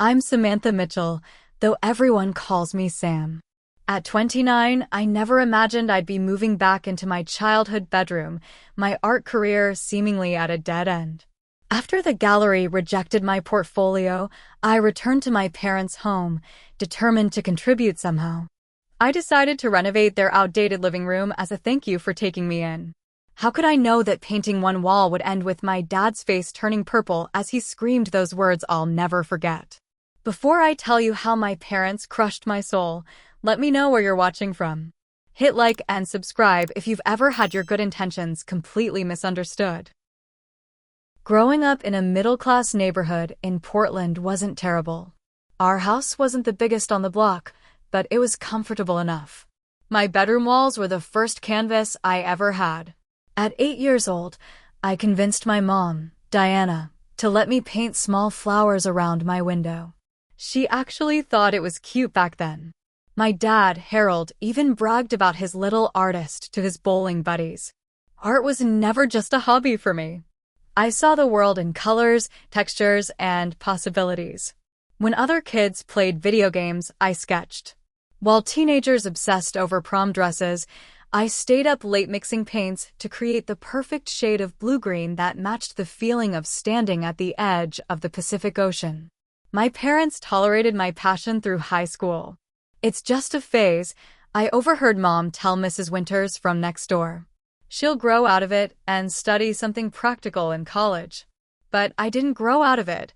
I'm Samantha Mitchell, though everyone calls me Sam. At 29, I never imagined I'd be moving back into my childhood bedroom, my art career seemingly at a dead end. After the gallery rejected my portfolio, I returned to my parents' home, determined to contribute somehow. I decided to renovate their outdated living room as a thank you for taking me in. How could I know that painting one wall would end with my dad's face turning purple as he screamed those words I'll never forget? Before I tell you how my parents crushed my soul, let me know where you're watching from. Hit like and subscribe if you've ever had your good intentions completely misunderstood. Growing up in a middle-class neighborhood in Portland wasn't terrible. Our house wasn't the biggest on the block, but it was comfortable enough. My bedroom walls were the first canvas I ever had. At 8 years old, I convinced my mom, Diana, to let me paint small flowers around my window. She actually thought it was cute back then. My dad, Harold, even bragged about his little artist to his bowling buddies. Art was never just a hobby for me. I saw the world in colors, textures, and possibilities. When other kids played video games, I sketched. While teenagers obsessed over prom dresses, I stayed up late mixing paints to create the perfect shade of blue-green that matched the feeling of standing at the edge of the Pacific Ocean. My parents tolerated my passion through high school. It's just a phase, I overheard Mom tell Mrs. Winters from next door. She'll grow out of it and study something practical in college. But I didn't grow out of it.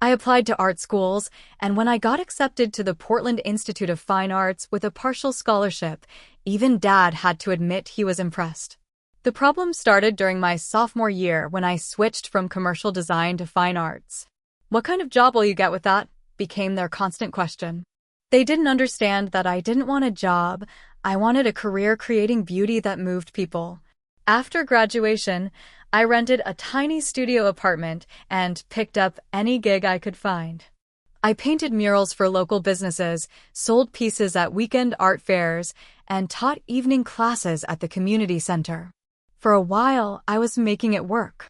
I applied to art schools, and when I got accepted to the Portland Institute of Fine Arts with a partial scholarship, even Dad had to admit he was impressed. The problem started during my sophomore year when I switched from commercial design to fine arts. "What kind of job will you get with that?" became their constant question. They didn't understand that I didn't want a job, I wanted a career creating beauty that moved people. After graduation, I rented a tiny studio apartment and picked up any gig I could find. I painted murals for local businesses, sold pieces at weekend art fairs, and taught evening classes at the community center. For a while, I was making it work.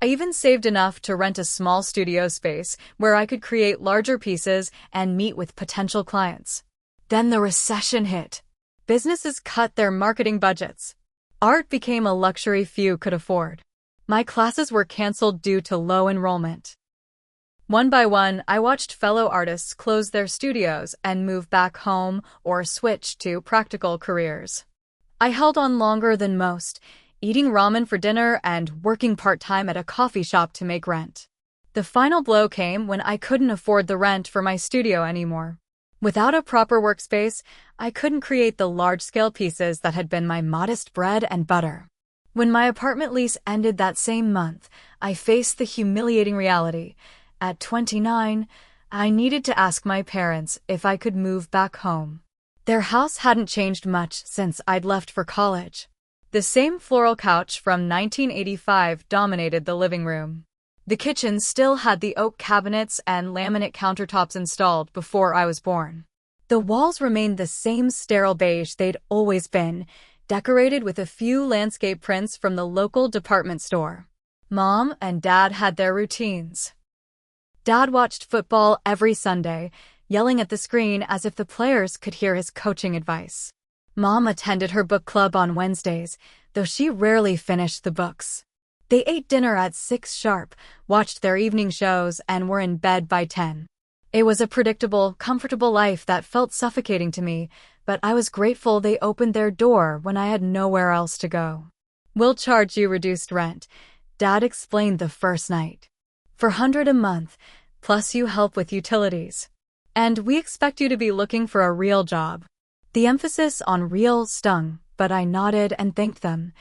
I even saved enough to rent a small studio space where I could create larger pieces and meet with potential clients. Then the recession hit. Businesses cut their marketing budgets. Art became a luxury few could afford. My classes were canceled due to low enrollment. One by one, I watched fellow artists close their studios and move back home or switch to practical careers. I held on longer than most, eating ramen for dinner and working part-time at a coffee shop to make rent. The final blow came when I couldn't afford the rent for my studio anymore. Without a proper workspace, I couldn't create the large-scale pieces that had been my modest bread and butter. When my apartment lease ended that same month, I faced the humiliating reality. At 29, I needed to ask my parents if I could move back home. Their house hadn't changed much since I'd left for college. The same floral couch from 1985 dominated the living room. The kitchen still had the oak cabinets and laminate countertops installed before I was born. The walls remained the same sterile beige they'd always been, decorated with a few landscape prints from the local department store. Mom and Dad had their routines. Dad watched football every Sunday, yelling at the screen as if the players could hear his coaching advice. Mom attended her book club on Wednesdays, though she rarely finished the books. They ate dinner at 6 sharp, watched their evening shows, and were in bed by 10. It was a predictable, comfortable life that felt suffocating to me, but I was grateful they opened their door when I had nowhere else to go. "We'll charge you reduced rent," Dad explained the first night. "For $100 a month, plus you help with utilities. And we expect you to be looking for a real job." The emphasis on real stung, but I nodded and thanked them.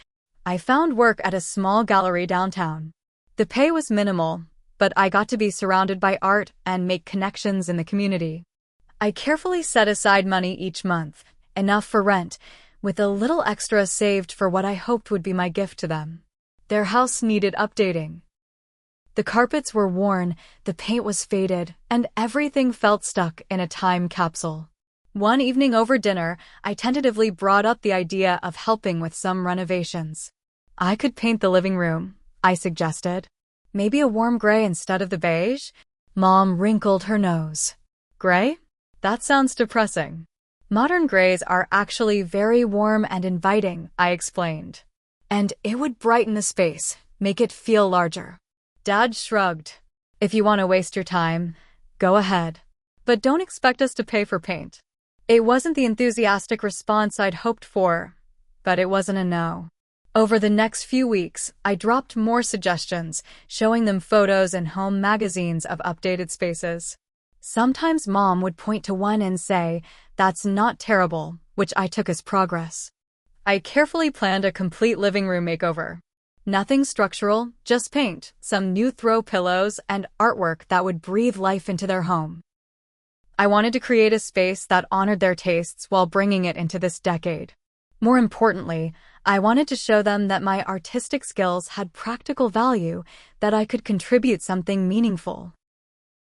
I found work at a small gallery downtown. The pay was minimal, but I got to be surrounded by art and make connections in the community. I carefully set aside money each month, enough for rent, with a little extra saved for what I hoped would be my gift to them. Their house needed updating. The carpets were worn, the paint was faded, and everything felt stuck in a time capsule. One evening over dinner, I tentatively brought up the idea of helping with some renovations. "I could paint the living room," I suggested. "Maybe a warm gray instead of the beige?" Mom wrinkled her nose. Gray? That sounds depressing. Modern grays are actually very warm and inviting, I explained. And it would brighten the space, make it feel larger. Dad shrugged. If you want to waste your time, go ahead. But don't expect us to pay for paint. It wasn't the enthusiastic response I'd hoped for, but it wasn't a no. Over the next few weeks, I dropped more suggestions, showing them photos and home magazines of updated spaces. Sometimes Mom would point to one and say, "That's not terrible," which I took as progress. I carefully planned a complete living room makeover. Nothing structural, just paint, some new throw pillows, and artwork that would breathe life into their home. I wanted to create a space that honored their tastes while bringing it into this decade. More importantly, I wanted to show them that my artistic skills had practical value, that I could contribute something meaningful.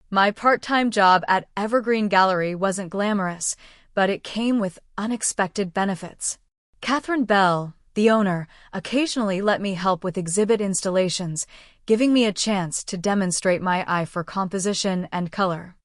My part-time job at Evergreen Gallery wasn't glamorous, but it came with unexpected benefits. Catherine Bell, the owner, occasionally let me help with exhibit installations, giving me a chance to demonstrate my eye for composition and color.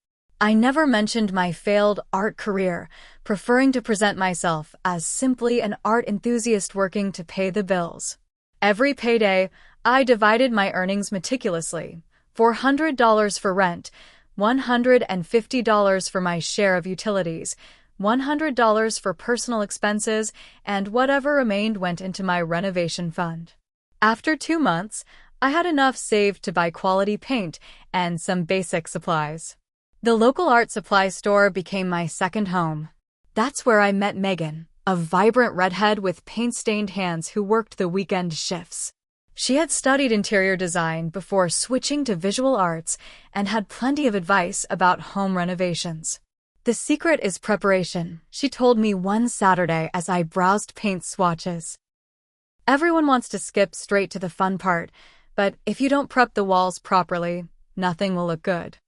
I never mentioned my failed art career, preferring to present myself as simply an art enthusiast working to pay the bills. Every payday, I divided my earnings meticulously: $400 for rent, $150 for my share of utilities, $100 for personal expenses, and whatever remained went into my renovation fund. After 2 months, I had enough saved to buy quality paint and some basic supplies. The local art supply store became my second home. That's where I met Megan, a vibrant redhead with paint-stained hands who worked the weekend shifts. She had studied interior design before switching to visual arts and had plenty of advice about home renovations. The secret is preparation, she told me one Saturday as I browsed paint swatches. Everyone wants to skip straight to the fun part, but if you don't prep the walls properly, nothing will look good.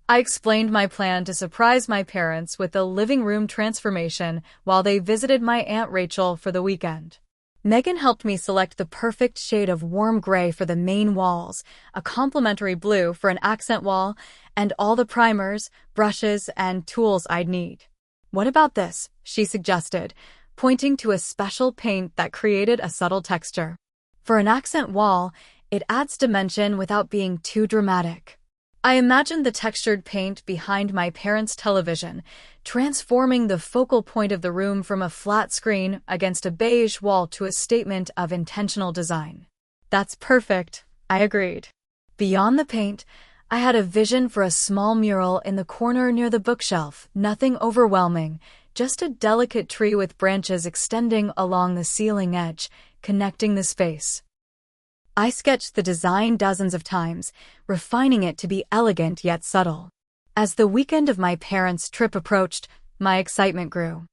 I explained my plan to surprise my parents with a living room transformation while they visited my Aunt Rachel for the weekend. Megan helped me select the perfect shade of warm gray for the main walls, a complementary blue for an accent wall, and all the primers, brushes, and tools I'd need. "What about this?" she suggested, pointing to a special paint that created a subtle texture. For an accent wall, it adds dimension without being too dramatic. I imagined the textured paint behind my parents' television, transforming the focal point of the room from a flat screen against a beige wall to a statement of intentional design. "That's perfect," I agreed. Beyond the paint, I had a vision for a small mural in the corner near the bookshelf, nothing overwhelming, just a delicate tree with branches extending along the ceiling edge, connecting the space. I sketched the design dozens of times, refining it to be elegant yet subtle. As the weekend of my parents' trip approached, my excitement grew.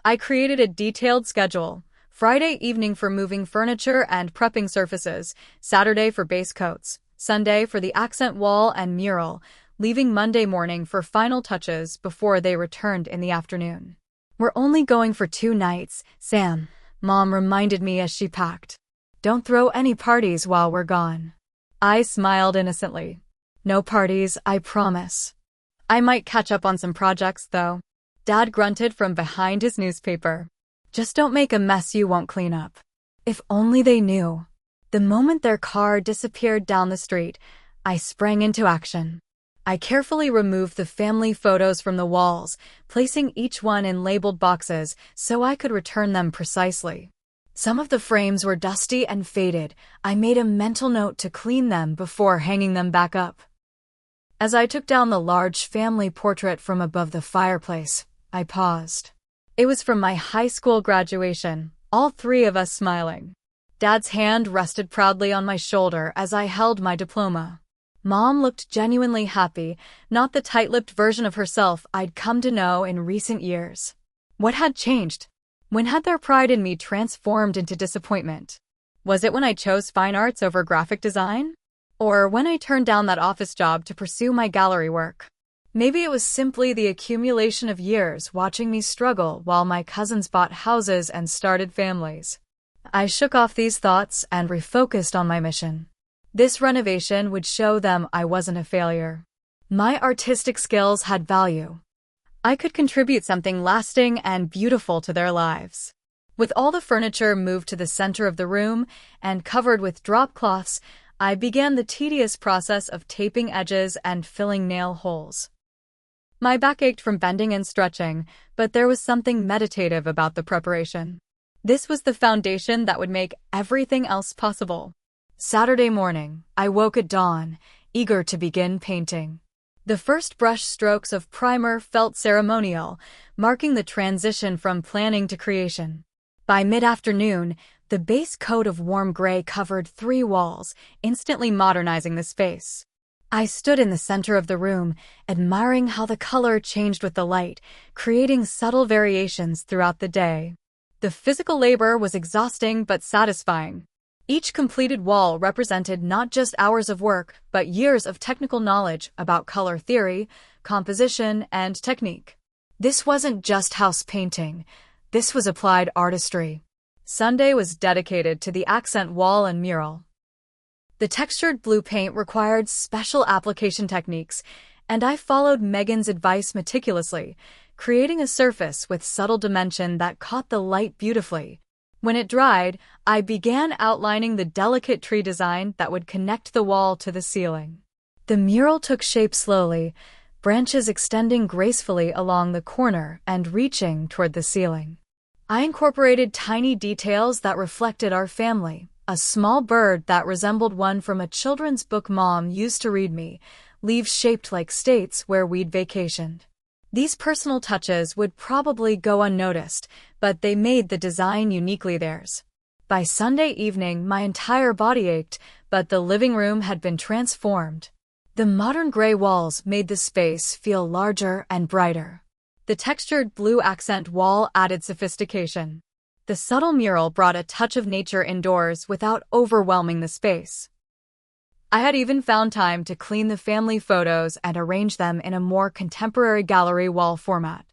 I created a detailed schedule: Friday evening for moving furniture and prepping surfaces, Saturday for base coats, Sunday for the accent wall and mural, leaving Monday morning for final touches before they returned in the afternoon. "We're only going for 2 nights, Sam," Mom reminded me as she packed. "Don't throw any parties while we're gone." I smiled innocently. "No parties, I promise." "I might catch up on some projects, though." Dad grunted from behind his newspaper. "Just don't make a mess you won't clean up." If only they knew. The moment their car disappeared down the street, I sprang into action. I carefully removed the family photos from the walls, placing each one in labeled boxes so I could return them precisely. Some of the frames were dusty and faded. I made a mental note to clean them before hanging them back up. As I took down the large family portrait from above the fireplace, I paused. It was from my high school graduation, all 3 of us smiling. Dad's hand rested proudly on my shoulder as I held my diploma. Mom looked genuinely happy, not the tight-lipped version of herself I'd come to know in recent years. What had changed? When had their pride in me transformed into disappointment? Was it when I chose fine arts over graphic design? Or when I turned down that office job to pursue my gallery work? Maybe it was simply the accumulation of years watching me struggle while my cousins bought houses and started families. I shook off these thoughts and refocused on my mission. This renovation would show them I wasn't a failure. My artistic skills had value. I could contribute something lasting and beautiful to their lives. With all the furniture moved to the center of the room and covered with drop cloths, I began the tedious process of taping edges and filling nail holes. My back ached from bending and stretching, but there was something meditative about the preparation. This was the foundation that would make everything else possible. Saturday morning, I woke at dawn, eager to begin painting. The first brush strokes of primer felt ceremonial, marking the transition from planning to creation. By mid-afternoon, the base coat of warm gray covered 3 walls, instantly modernizing the space. I stood in the center of the room, admiring how the color changed with the light, creating subtle variations throughout the day. The physical labor was exhausting but satisfying. Each completed wall represented not just hours of work, but years of technical knowledge about color theory, composition, and technique. This wasn't just house painting. This was applied artistry. Sunday was dedicated to the accent wall and mural. The textured blue paint required special application techniques, and I followed Megan's advice meticulously, creating a surface with subtle dimension that caught the light beautifully. When it dried, I began outlining the delicate tree design that would connect the wall to the ceiling. The mural took shape slowly, branches extending gracefully along the corner and reaching toward the ceiling. I incorporated tiny details that reflected our family, a small bird that resembled one from a children's book Mom used to read me, leaves shaped like states where we'd vacationed. These personal touches would probably go unnoticed, but they made the design uniquely theirs. By Sunday evening, my entire body ached, but the living room had been transformed. The modern gray walls made the space feel larger and brighter. The textured blue accent wall added sophistication. The subtle mural brought a touch of nature indoors without overwhelming the space. I had even found time to clean the family photos and arrange them in a more contemporary gallery wall format.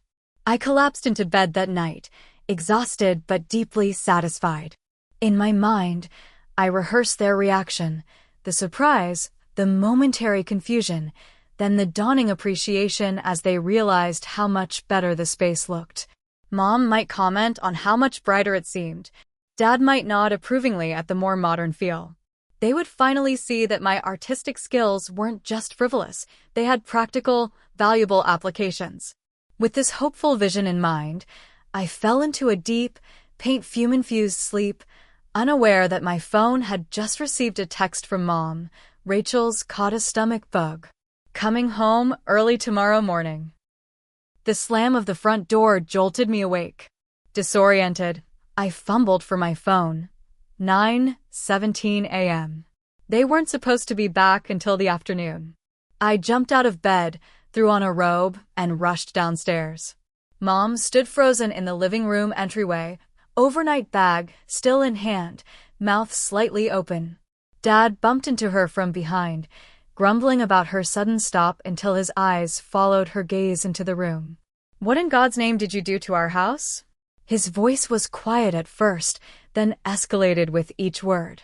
I collapsed into bed that night, exhausted but deeply satisfied. In my mind, I rehearsed their reaction, the surprise, the momentary confusion, then the dawning appreciation as they realized how much better the space looked. Mom might comment on how much brighter it seemed. Dad might nod approvingly at the more modern feel. They would finally see that my artistic skills weren't just frivolous, they had practical, valuable applications. With this hopeful vision in mind, I fell into a deep, paint-fume-infused sleep, unaware that my phone had just received a text from Mom. Rachel's caught a stomach bug. Coming home early tomorrow morning. The slam of the front door jolted me awake. Disoriented, I fumbled for my phone. 9:17 a.m. They weren't supposed to be back until the afternoon. I jumped out of bed, threw on a robe, and rushed downstairs. Mom stood frozen in the living room entryway, overnight bag still in hand, mouth slightly open. Dad bumped into her from behind, grumbling about her sudden stop until his eyes followed her gaze into the room. "What in God's name did you do to our house?" His voice was quiet at first, then escalated with each word.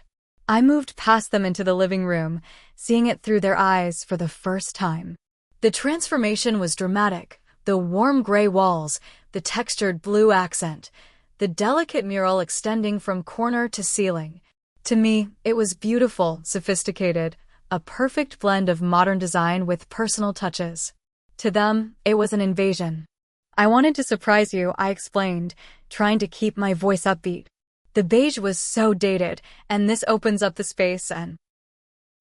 I moved past them into the living room, seeing it through their eyes for the first time. The transformation was dramatic. The warm gray walls, the textured blue accent, the delicate mural extending from corner to ceiling. To me, it was beautiful, sophisticated, a perfect blend of modern design with personal touches. To them, it was an invasion. "I wanted to surprise you," I explained, trying to keep my voice upbeat. "The beige was so dated, and this opens up the space and—"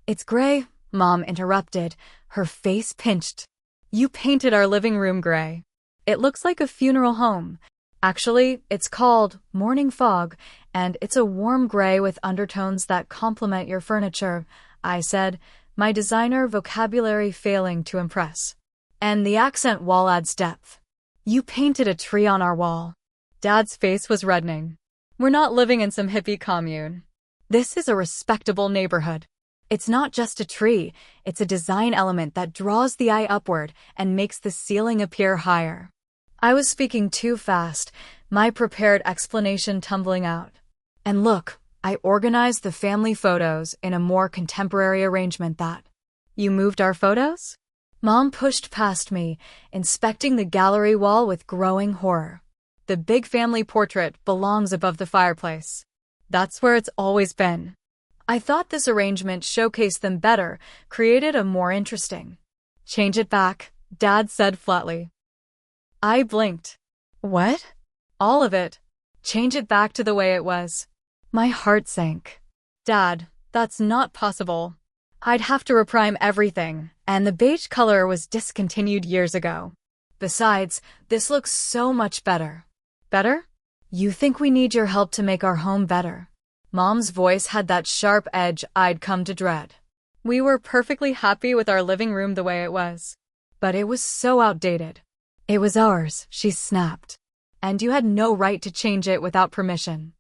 "It's gray," Mom interrupted, her face pinched. "You painted our living room gray. It looks like a funeral home. Actually, it's called Morning Fog, and it's a warm gray with undertones that complement your furniture," I said, my designer vocabulary failing to impress. "And the accent wall adds depth. You painted a tree on our wall." Dad's face was reddening. "We're not living in some hippie commune. This is a respectable neighborhood. It's not just a tree, it's a design element that draws the eye upward and makes the ceiling appear higher." I was speaking too fast, my prepared explanation tumbling out. "And look, I organized the family photos in a more contemporary arrangement that—" "You moved our photos?" Mom pushed past me, inspecting the gallery wall with growing horror. The big family portrait belongs above the fireplace. That's where it's always been. I thought this arrangement showcased them better, created a more interesting. Change it back, Dad said flatly. I blinked. What? All of it. Change it back to the way it was. My heart sank. Dad, that's not possible. I'd have to reprime everything, and the beige color was discontinued years ago. Besides, this looks so much better. Better? You think we need your help to make our home better? Mom's voice had that sharp edge I'd come to dread. We were perfectly happy with our living room the way it was. But it was so outdated. It was ours, she snapped. And you had no right to change it without permission.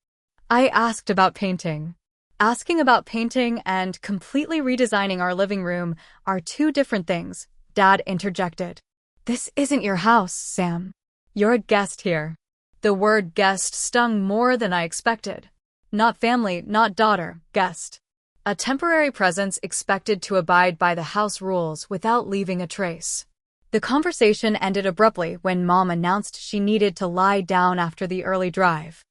I asked about painting. Asking about painting and completely redesigning our living room are two different things, Dad interjected. This isn't your house, Sam. You're a guest here. The word guest stung more than I expected. Not family, not daughter, guest. A temporary presence expected to abide by the house rules without leaving a trace. The conversation ended abruptly when Mom announced she needed to lie down after the early drive.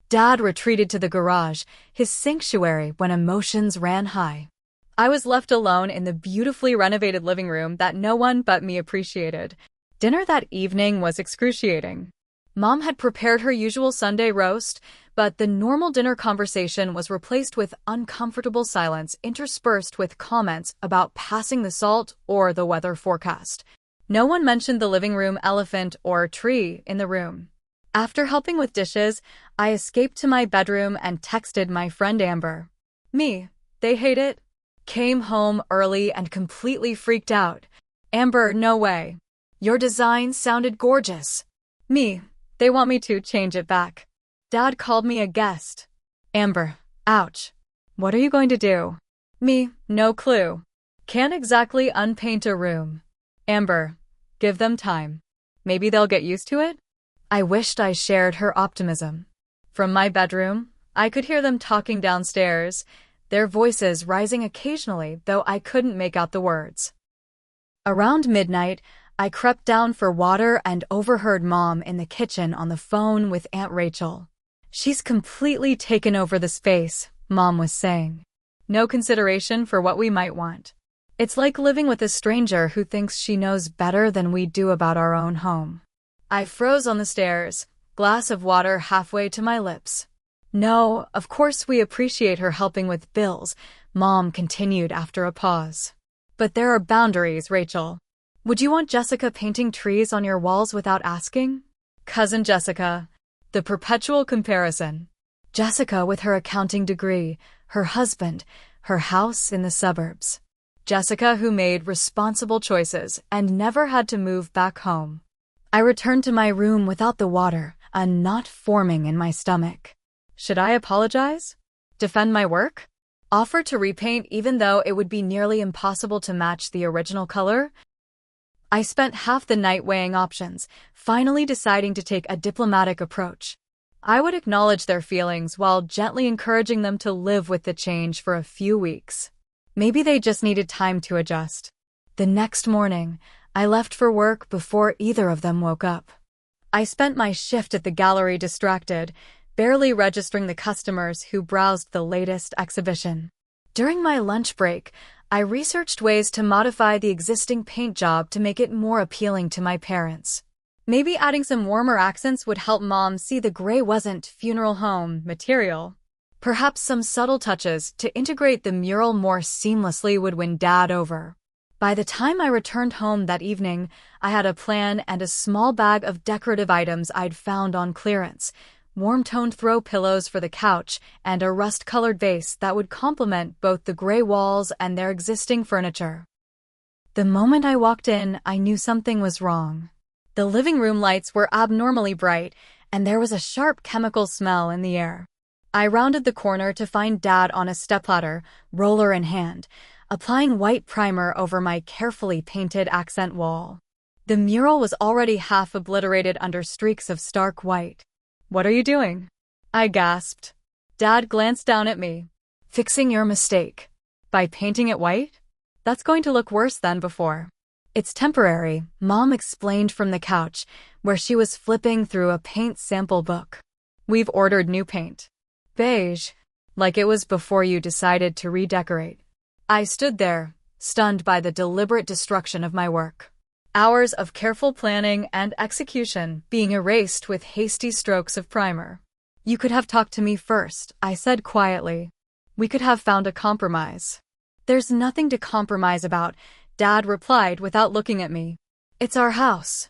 Dad retreated to the garage, his sanctuary when emotions ran high. I was left alone in the beautifully renovated living room that no one but me appreciated. Dinner that evening was excruciating. Mom had prepared her usual Sunday roast, but the normal dinner conversation was replaced with uncomfortable silence interspersed with comments about passing the salt or the weather forecast. No one mentioned the living room elephant or tree in the room. After helping with dishes, I escaped to my bedroom and texted my friend Amber. Me, they hate it. Came home early and completely freaked out. Amber, no way. Your design sounded gorgeous. Me, they want me to change it back. Dad called me a guest. Amber, ouch. What are you going to do? Me, no clue. Can't exactly unpaint a room. Amber, give them time. Maybe they'll get used to it? I wished I shared her optimism. From my bedroom, I could hear them talking downstairs, their voices rising occasionally, though I couldn't make out the words. Around midnight, I crept down for water and overheard Mom in the kitchen on the phone with Aunt Rachel. She's completely taken over the space, Mom was saying. No consideration for what we might want. It's like living with a stranger who thinks she knows better than we do about our own home. I froze on the stairs, glass of water halfway to my lips. No, of course we appreciate her helping with bills, Mom continued after a pause. But there are boundaries, Rachel. Would you want Jessica painting trees on your walls without asking? Cousin Jessica. The perpetual comparison. Jessica with her accounting degree, her husband, her house in the suburbs. Jessica who made responsible choices and never had to move back home. I returned to my room without the water, a knot forming in my stomach. Should I apologize? Defend my work? Offer to repaint even though it would be nearly impossible to match the original color? I spent half the night weighing options, finally deciding to take a diplomatic approach. I would acknowledge their feelings while gently encouraging them to live with the change for a few weeks. Maybe they just needed time to adjust. The next morning, I left for work before either of them woke up. I spent my shift at the gallery distracted, barely registering the customers who browsed the latest exhibition. During my lunch break, I researched ways to modify the existing paint job to make it more appealing to my parents. Maybe adding some warmer accents would help Mom see the gray wasn't funeral home material. Perhaps some subtle touches to integrate the mural more seamlessly would win Dad over. By the time I returned home that evening, I had a plan and a small bag of decorative items I'd found on clearance, warm-toned throw pillows for the couch, and a rust-colored vase that would complement both the gray walls and their existing furniture. The moment I walked in, I knew something was wrong. The living room lights were abnormally bright, and there was a sharp chemical smell in the air. I rounded the corner to find Dad on a stepladder, roller in hand, applying white primer over my carefully painted accent wall. The mural was already half obliterated under streaks of stark white. "What are you doing?" I gasped. Dad glanced down at me. "Fixing your mistake. By painting it white? That's going to look worse than before." It's temporary, Mom explained from the couch, where she was flipping through a paint sample book. We've ordered new paint. Beige. Like it was before you decided to redecorate. I stood there, stunned by the deliberate destruction of my work. Hours of careful planning and execution being erased with hasty strokes of primer. You could have talked to me first, I said quietly. We could have found a compromise. There's nothing to compromise about, Dad replied without looking at me. It's our house.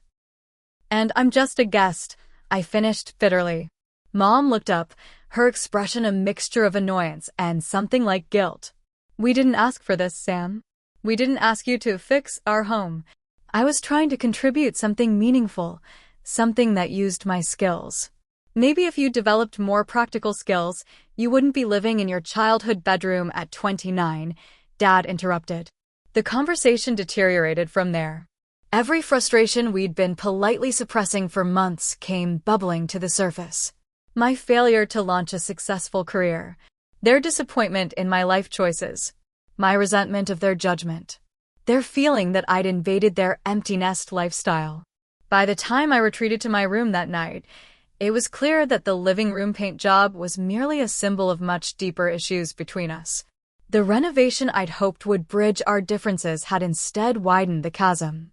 And I'm just a guest, I finished bitterly. Mom looked up, her expression a mixture of annoyance and something like guilt. We didn't ask for this, Sam. We didn't ask you to fix our home. I was trying to contribute something meaningful, something that used my skills. Maybe if you developed more practical skills, you wouldn't be living in your childhood bedroom at 29, Dad interrupted. The conversation deteriorated from there. Every frustration we'd been politely suppressing for months came bubbling to the surface. My failure to launch a successful career, their disappointment in my life choices, my resentment of their judgment, their feeling that I'd invaded their empty nest lifestyle. By the time I retreated to my room that night, it was clear that the living room paint job was merely a symbol of much deeper issues between us. The renovation I'd hoped would bridge our differences had instead widened the chasm.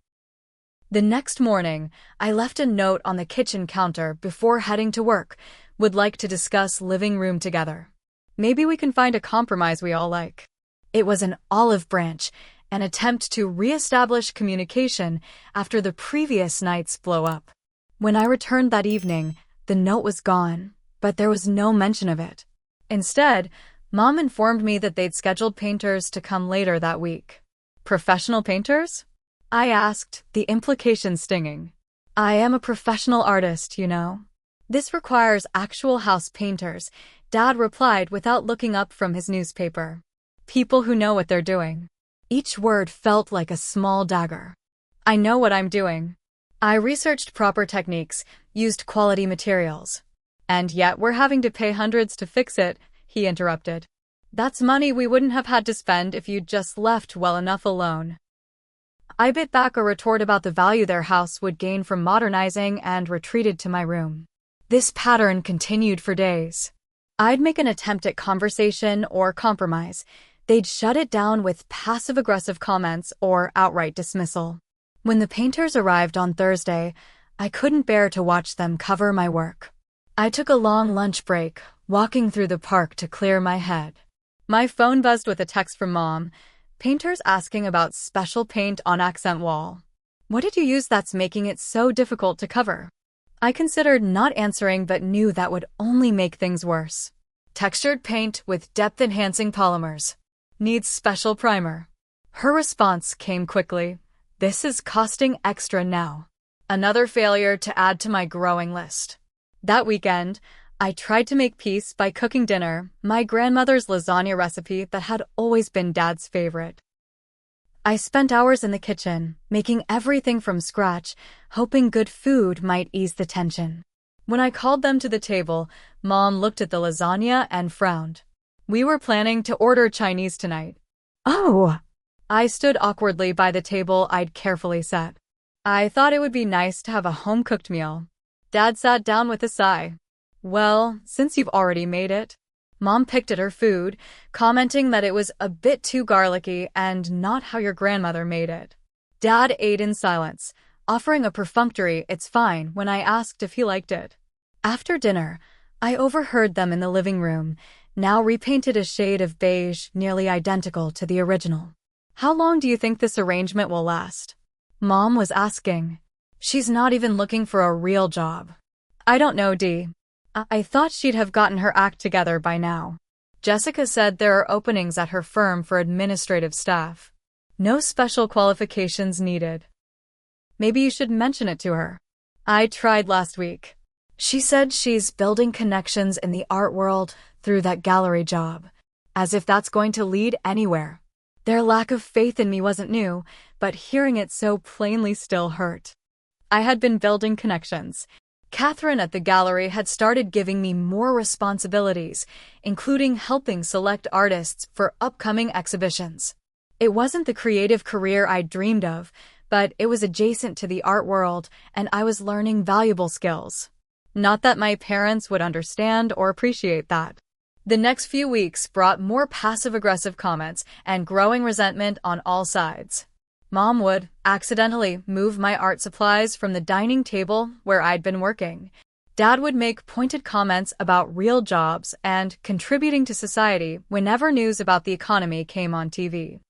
The next morning, I left a note on the kitchen counter before heading to work. Would like to discuss living room together. Maybe we can find a compromise we all like. It was an olive branch, an attempt to re-establish communication after the previous night's blow-up. When I returned that evening, the note was gone, but there was no mention of it. Instead, Mom informed me that they'd scheduled painters to come later that week. Professional painters? I asked, the implication stinging. I am a professional artist, you know. This requires actual house painters, Dad replied without looking up from his newspaper. People who know what they're doing. Each word felt like a small dagger. I know what I'm doing. I researched proper techniques, used quality materials. And yet we're having to pay hundreds to fix it, he interrupted. That's money we wouldn't have had to spend if you'd just left well enough alone. I bit back a retort about the value their house would gain from modernizing and retreated to my room. This pattern continued for days. I'd make an attempt at conversation or compromise. They'd shut it down with passive-aggressive comments or outright dismissal. When the painters arrived on Thursday, I couldn't bear to watch them cover my work. I took a long lunch break, walking through the park to clear my head. My phone buzzed with a text from Mom. Painters asking about special paint on accent wall. What did you use that's making it so difficult to cover? I considered not answering but knew that would only make things worse. Textured paint with depth-enhancing polymers. Needs special primer. Her response came quickly. This is costing extra now. Another failure to add to my growing list. That weekend, I tried to make peace by cooking dinner, my grandmother's lasagna recipe that had always been Dad's favorite. I spent hours in the kitchen, making everything from scratch, hoping good food might ease the tension. When I called them to the table, Mom looked at the lasagna and frowned. We were planning to order Chinese tonight. Oh! I stood awkwardly by the table I'd carefully set. I thought it would be nice to have a home-cooked meal. Dad sat down with a sigh. Well, since you've already made it. Mom picked at her food, commenting that it was a bit too garlicky and not how your grandmother made it. Dad ate in silence, offering a perfunctory "it's fine" when I asked if he liked it. After dinner, I overheard them in the living room, now repainted a shade of beige nearly identical to the original. How long do you think this arrangement will last? Mom was asking. She's not even looking for a real job. I don't know, Dee. I thought she'd have gotten her act together by now. Jessica said there are openings at her firm for administrative staff. No special qualifications needed. Maybe you should mention it to her. I tried last week. She said she's building connections in the art world through that gallery job, as if that's going to lead anywhere. Their lack of faith in me wasn't new, but hearing it so plainly still hurt. I had been building connections. Catherine at the gallery had started giving me more responsibilities, including helping select artists for upcoming exhibitions. It wasn't the creative career I dreamed of, but it was adjacent to the art world, and I was learning valuable skills. Not that my parents would understand or appreciate that. The next few weeks brought more passive-aggressive comments and growing resentment on all sides. Mom would accidentally move my art supplies from the dining table where I'd been working. Dad would make pointed comments about real jobs and contributing to society whenever news about the economy came on TV.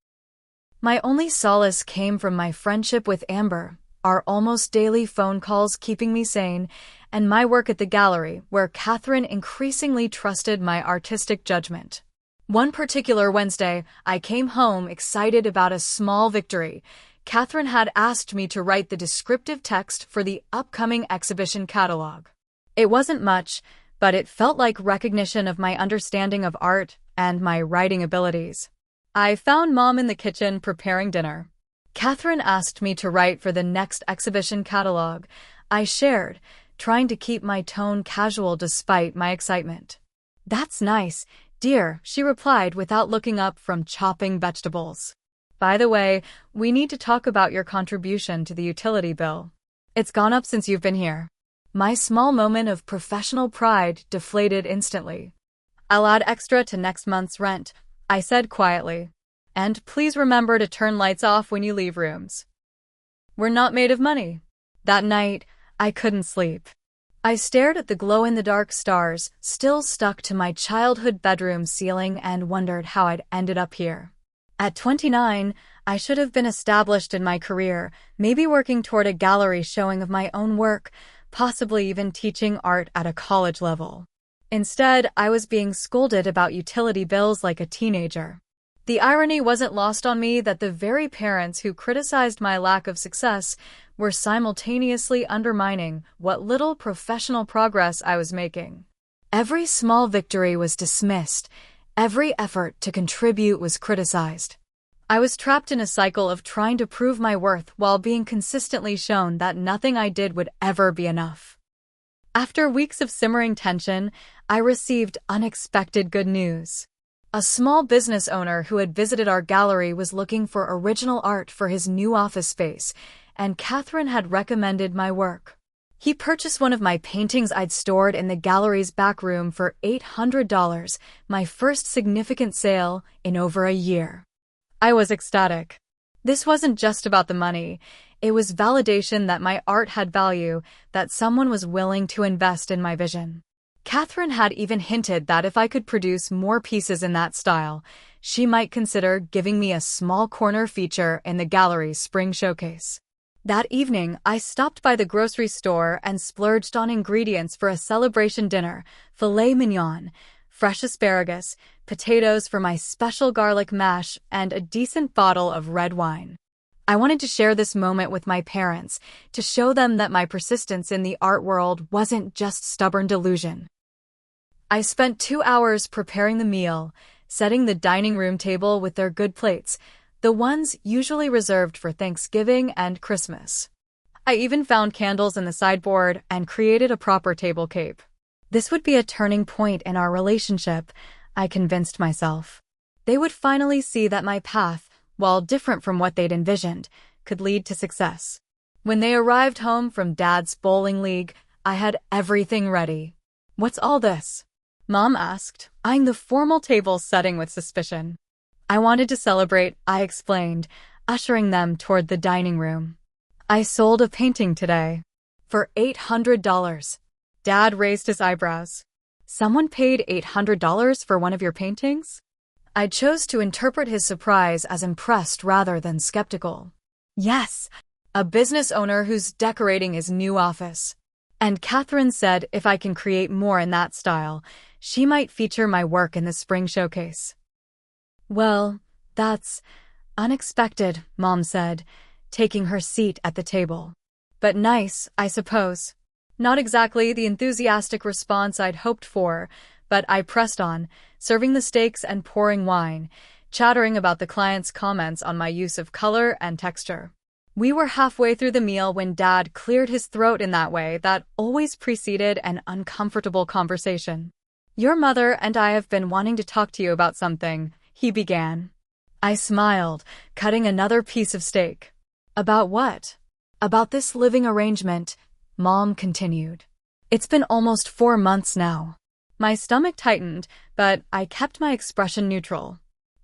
My only solace came from my friendship with Amber, our almost daily phone calls keeping me sane, and my work at the gallery, where Catherine increasingly trusted my artistic judgment. One particular Wednesday, I came home excited about a small victory. Catherine had asked me to write the descriptive text for the upcoming exhibition catalog. It wasn't much, but it felt like recognition of my understanding of art and my writing abilities. I found Mom in the kitchen preparing dinner. Catherine asked me to write for the next exhibition catalog. I shared, trying to keep my tone casual despite my excitement. "That's nice, dear," she replied without looking up from chopping vegetables. "By the way, we need to talk about your contribution to the utility bill. It's gone up since you've been here." My small moment of professional pride deflated instantly. "I'll add extra to next month's rent," I said quietly. "And please remember to turn lights off when you leave rooms. We're not made of money." That night, I couldn't sleep. I stared at the glow-in-the-dark stars, still stuck to my childhood bedroom ceiling, and wondered how I'd ended up here. At 29, I should have been established in my career, maybe working toward a gallery showing of my own work, possibly even teaching art at a college level. Instead, I was being scolded about utility bills like a teenager. The irony wasn't lost on me that the very parents who criticized my lack of success were simultaneously undermining what little professional progress I was making. Every small victory was dismissed. Every effort to contribute was criticized. I was trapped in a cycle of trying to prove my worth while being consistently shown that nothing I did would ever be enough. After weeks of simmering tension, I received unexpected good news. A small business owner who had visited our gallery was looking for original art for his new office space, and Catherine had recommended my work. He purchased one of my paintings I'd stored in the gallery's back room for $800, my first significant sale in over a year. I was ecstatic. This wasn't just about the money. It was validation that my art had value, that someone was willing to invest in my vision. Catherine had even hinted that if I could produce more pieces in that style, she might consider giving me a small corner feature in the gallery's spring showcase. That evening, I stopped by the grocery store and splurged on ingredients for a celebration dinner: filet mignon, fresh asparagus, potatoes for my special garlic mash, and a decent bottle of red wine. I wanted to share this moment with my parents, to show them that my persistence in the art world wasn't just stubborn delusion. I spent 2 hours preparing the meal, setting the dining room table with their good plates, the ones usually reserved for Thanksgiving and Christmas. I even found candles in the sideboard and created a proper table cape. This would be a turning point in our relationship, I convinced myself. They would finally see that my path, while different from what they'd envisioned, could lead to success. When they arrived home from Dad's bowling league, I had everything ready. "What's all this?" Mom asked, eyeing the formal table setting with suspicion. "I wanted to celebrate," I explained, ushering them toward the dining room. "I sold a painting today. For $800. Dad raised his eyebrows. "Someone paid $800 for one of your paintings?" I chose to interpret his surprise as impressed rather than skeptical. "Yes, a business owner who's decorating his new office. And Catherine said if I can create more in that style, she might feature my work in the spring showcase." "Well, that's unexpected," Mom said, taking her seat at the table. "But nice, I suppose." Not exactly the enthusiastic response I'd hoped for, but I pressed on, serving the steaks and pouring wine, chattering about the client's comments on my use of color and texture. We were halfway through the meal when Dad cleared his throat in that way that always preceded an uncomfortable conversation. "Your mother and I have been wanting to talk to you about something," he began. I smiled, cutting another piece of steak. About what? About this living arrangement, Mom continued. It's been almost 4 months now. My stomach tightened, but I kept my expression neutral.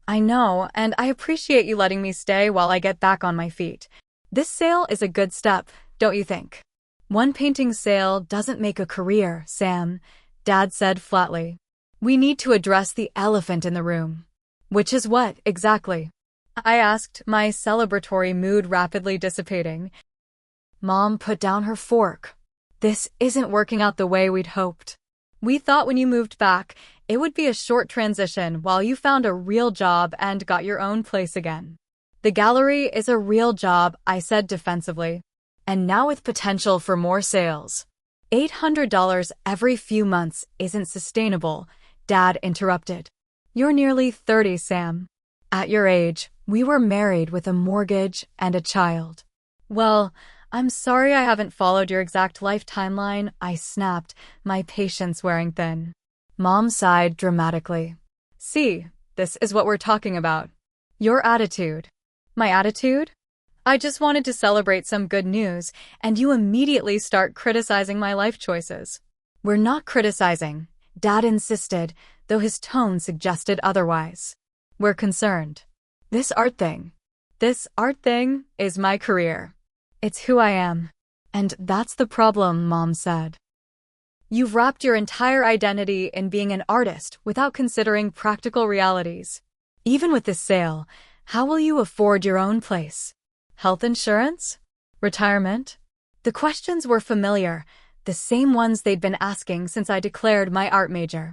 I know, and I appreciate you letting me stay while I get back on my feet. This sale is a good step, don't you think? One painting sale doesn't make a career, Sam, Dad said flatly. We need to address the elephant in the room. Which is what, exactly? I asked, my celebratory mood rapidly dissipating. Mom put down her fork. This isn't working out the way we'd hoped. We thought when you moved back, it would be a short transition while you found a real job and got your own place again. The gallery is a real job, I said defensively. And now with potential for more sales. $800 every few months isn't sustainable, Dad interrupted. You're nearly 30, Sam. At your age, we were married with a mortgage and a child. Well, I'm sorry I haven't followed your exact life timeline, I snapped, my patience wearing thin. Mom sighed dramatically. See, this is what we're talking about. Your attitude. My attitude? I just wanted to celebrate some good news, and you immediately start criticizing my life choices. We're not criticizing, Dad insisted, though his tone suggested otherwise. We're concerned. This art thing is my career. It's who I am. And that's the problem, Mom said. You've wrapped your entire identity in being an artist without considering practical realities. Even with this sale, how will you afford your own place? Health insurance? Retirement? The questions were familiar, the same ones they'd been asking since I declared my art major.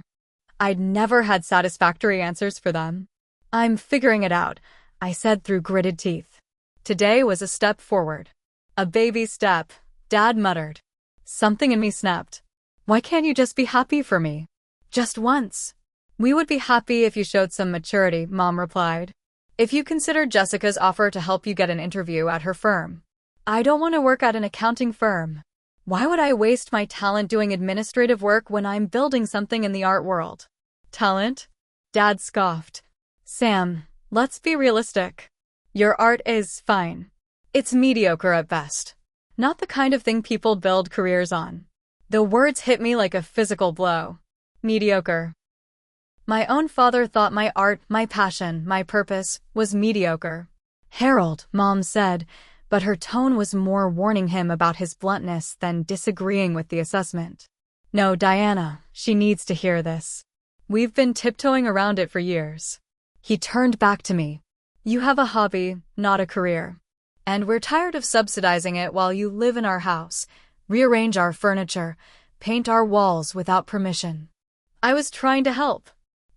I'd never had satisfactory answers for them. I'm figuring it out, I said through gritted teeth. Today was a step forward. A baby step, Dad muttered. Something in me snapped. Why can't you just be happy for me? Just once. We would be happy if you showed some maturity, Mom replied. If you consider Jessica's offer to help you get an interview at her firm. I don't want to work at an accounting firm. Why would I waste my talent doing administrative work when I'm building something in the art world? Talent? Dad scoffed. Sam, let's be realistic. Your art is fine. It's mediocre at best. Not the kind of thing people build careers on. The words hit me like a physical blow. Mediocre. My own father thought my art, my passion, my purpose, was mediocre. Harold, Mom said, but her tone was more warning him about his bluntness than disagreeing with the assessment. No, Diana, she needs to hear this. We've been tiptoeing around it for years. He turned back to me. You have a hobby, not a career. And we're tired of subsidizing it while you live in our house, rearrange our furniture, paint our walls without permission. I was trying to help.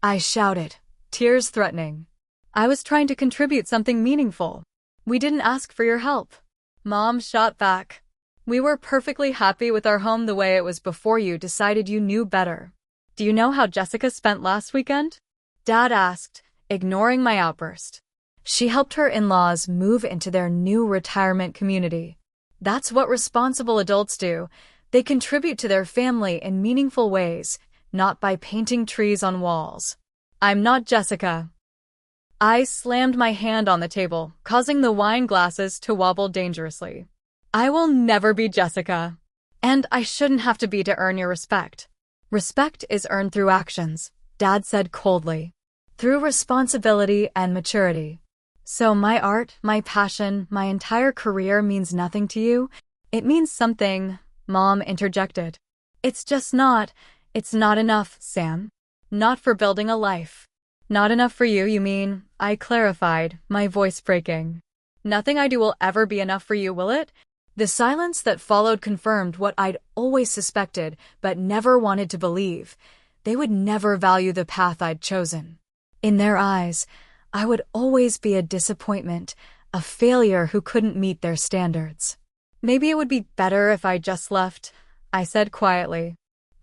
I shouted, tears threatening. I was trying to contribute something meaningful. We didn't ask for your help. Mom shot back. We were perfectly happy with our home the way it was before you decided you knew better. Do you know how Jessica spent last weekend? Dad asked, ignoring my outburst. She helped her in-laws move into their new retirement community. That's what responsible adults do. They contribute to their family in meaningful ways, not by painting trees on walls. I'm not Jessica. I slammed my hand on the table, causing the wine glasses to wobble dangerously. I will never be Jessica. And I shouldn't have to be to earn your respect. Respect is earned through actions, Dad said coldly. Through responsibility and maturity. So my art, my passion, my entire career means nothing to you? It means something, Mom interjected. It's not enough, Sam. Not for building a life. Not enough for you, you mean? I clarified, my voice breaking. Nothing I do will ever be enough for you, will it? The silence that followed confirmed what I'd always suspected, but never wanted to believe. They would never value the path I'd chosen. In their eyes, I would always be a disappointment, a failure who couldn't meet their standards. Maybe it would be better if I just left, I said quietly.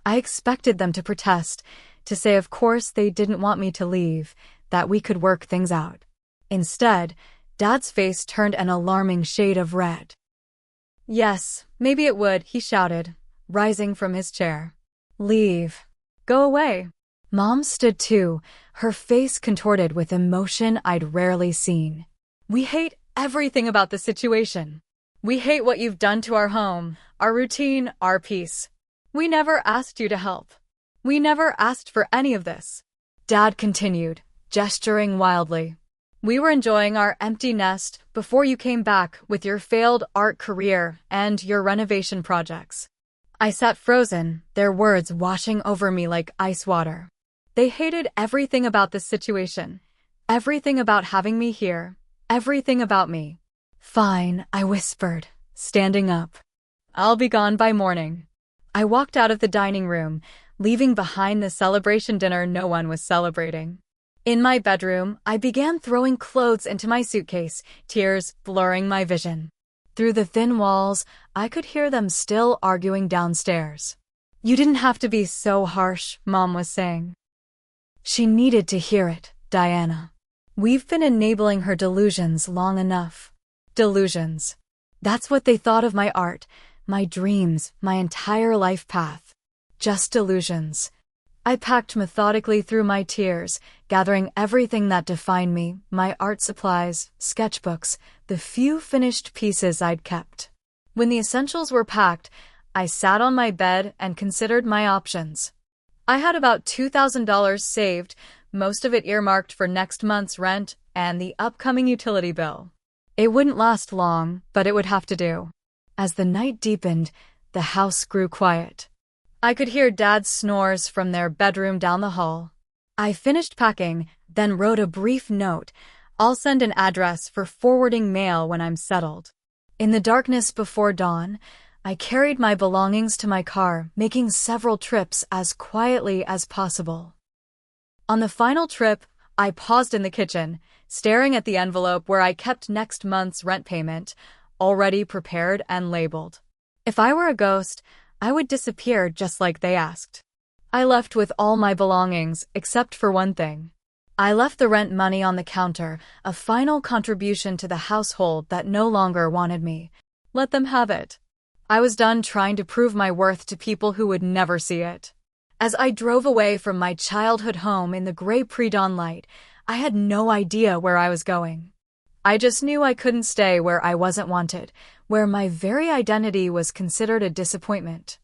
I expected them to protest, to say of course they didn't want me to leave, that we could work things out. Instead, Dad's face turned an alarming shade of red. Yes, maybe it would, he shouted, rising from his chair. Leave. Go away. Mom stood too, her face contorted with emotion I'd rarely seen. We hate everything about the situation. We hate what you've done to our home, our routine, our peace. We never asked you to help. We never asked for any of this. Dad continued, gesturing wildly. We were enjoying our empty nest before you came back with your failed art career and your renovation projects. I sat frozen, their words washing over me like ice water. They hated everything about this situation, everything about having me here, everything about me. Fine, I whispered, standing up. I'll be gone by morning. I walked out of the dining room, leaving behind the celebration dinner no one was celebrating. In my bedroom, I began throwing clothes into my suitcase, tears blurring my vision. Through the thin walls, I could hear them still arguing downstairs. You didn't have to be so harsh, Mom was saying. She needed to hear it, Diana. We've been enabling her delusions long enough. Delusions. That's what they thought of my art, my dreams, my entire life path. Just delusions. I packed methodically through my tears, gathering everything that defined me, my art supplies, sketchbooks, the few finished pieces I'd kept. When the essentials were packed, I sat on my bed and considered my options. I had about $2,000 saved, most of it earmarked for next month's rent and the upcoming utility bill. It wouldn't last long, but it would have to do. As the night deepened, the house grew quiet. I could hear Dad's snores from their bedroom down the hall. I finished packing, then wrote a brief note. I'll send an address for forwarding mail when I'm settled. In the darkness before dawn, I carried my belongings to my car, making several trips as quietly as possible. On the final trip, I paused in the kitchen, staring at the envelope where I kept next month's rent payment, already prepared and labeled. If I were a ghost, I would disappear just like they asked. I left with all my belongings, except for one thing. I left the rent money on the counter, a final contribution to the household that no longer wanted me. Let them have it. I was done trying to prove my worth to people who would never see it. As I drove away from my childhood home in the gray pre-dawn light, I had no idea where I was going. I just knew I couldn't stay where I wasn't wanted, where my very identity was considered a disappointment.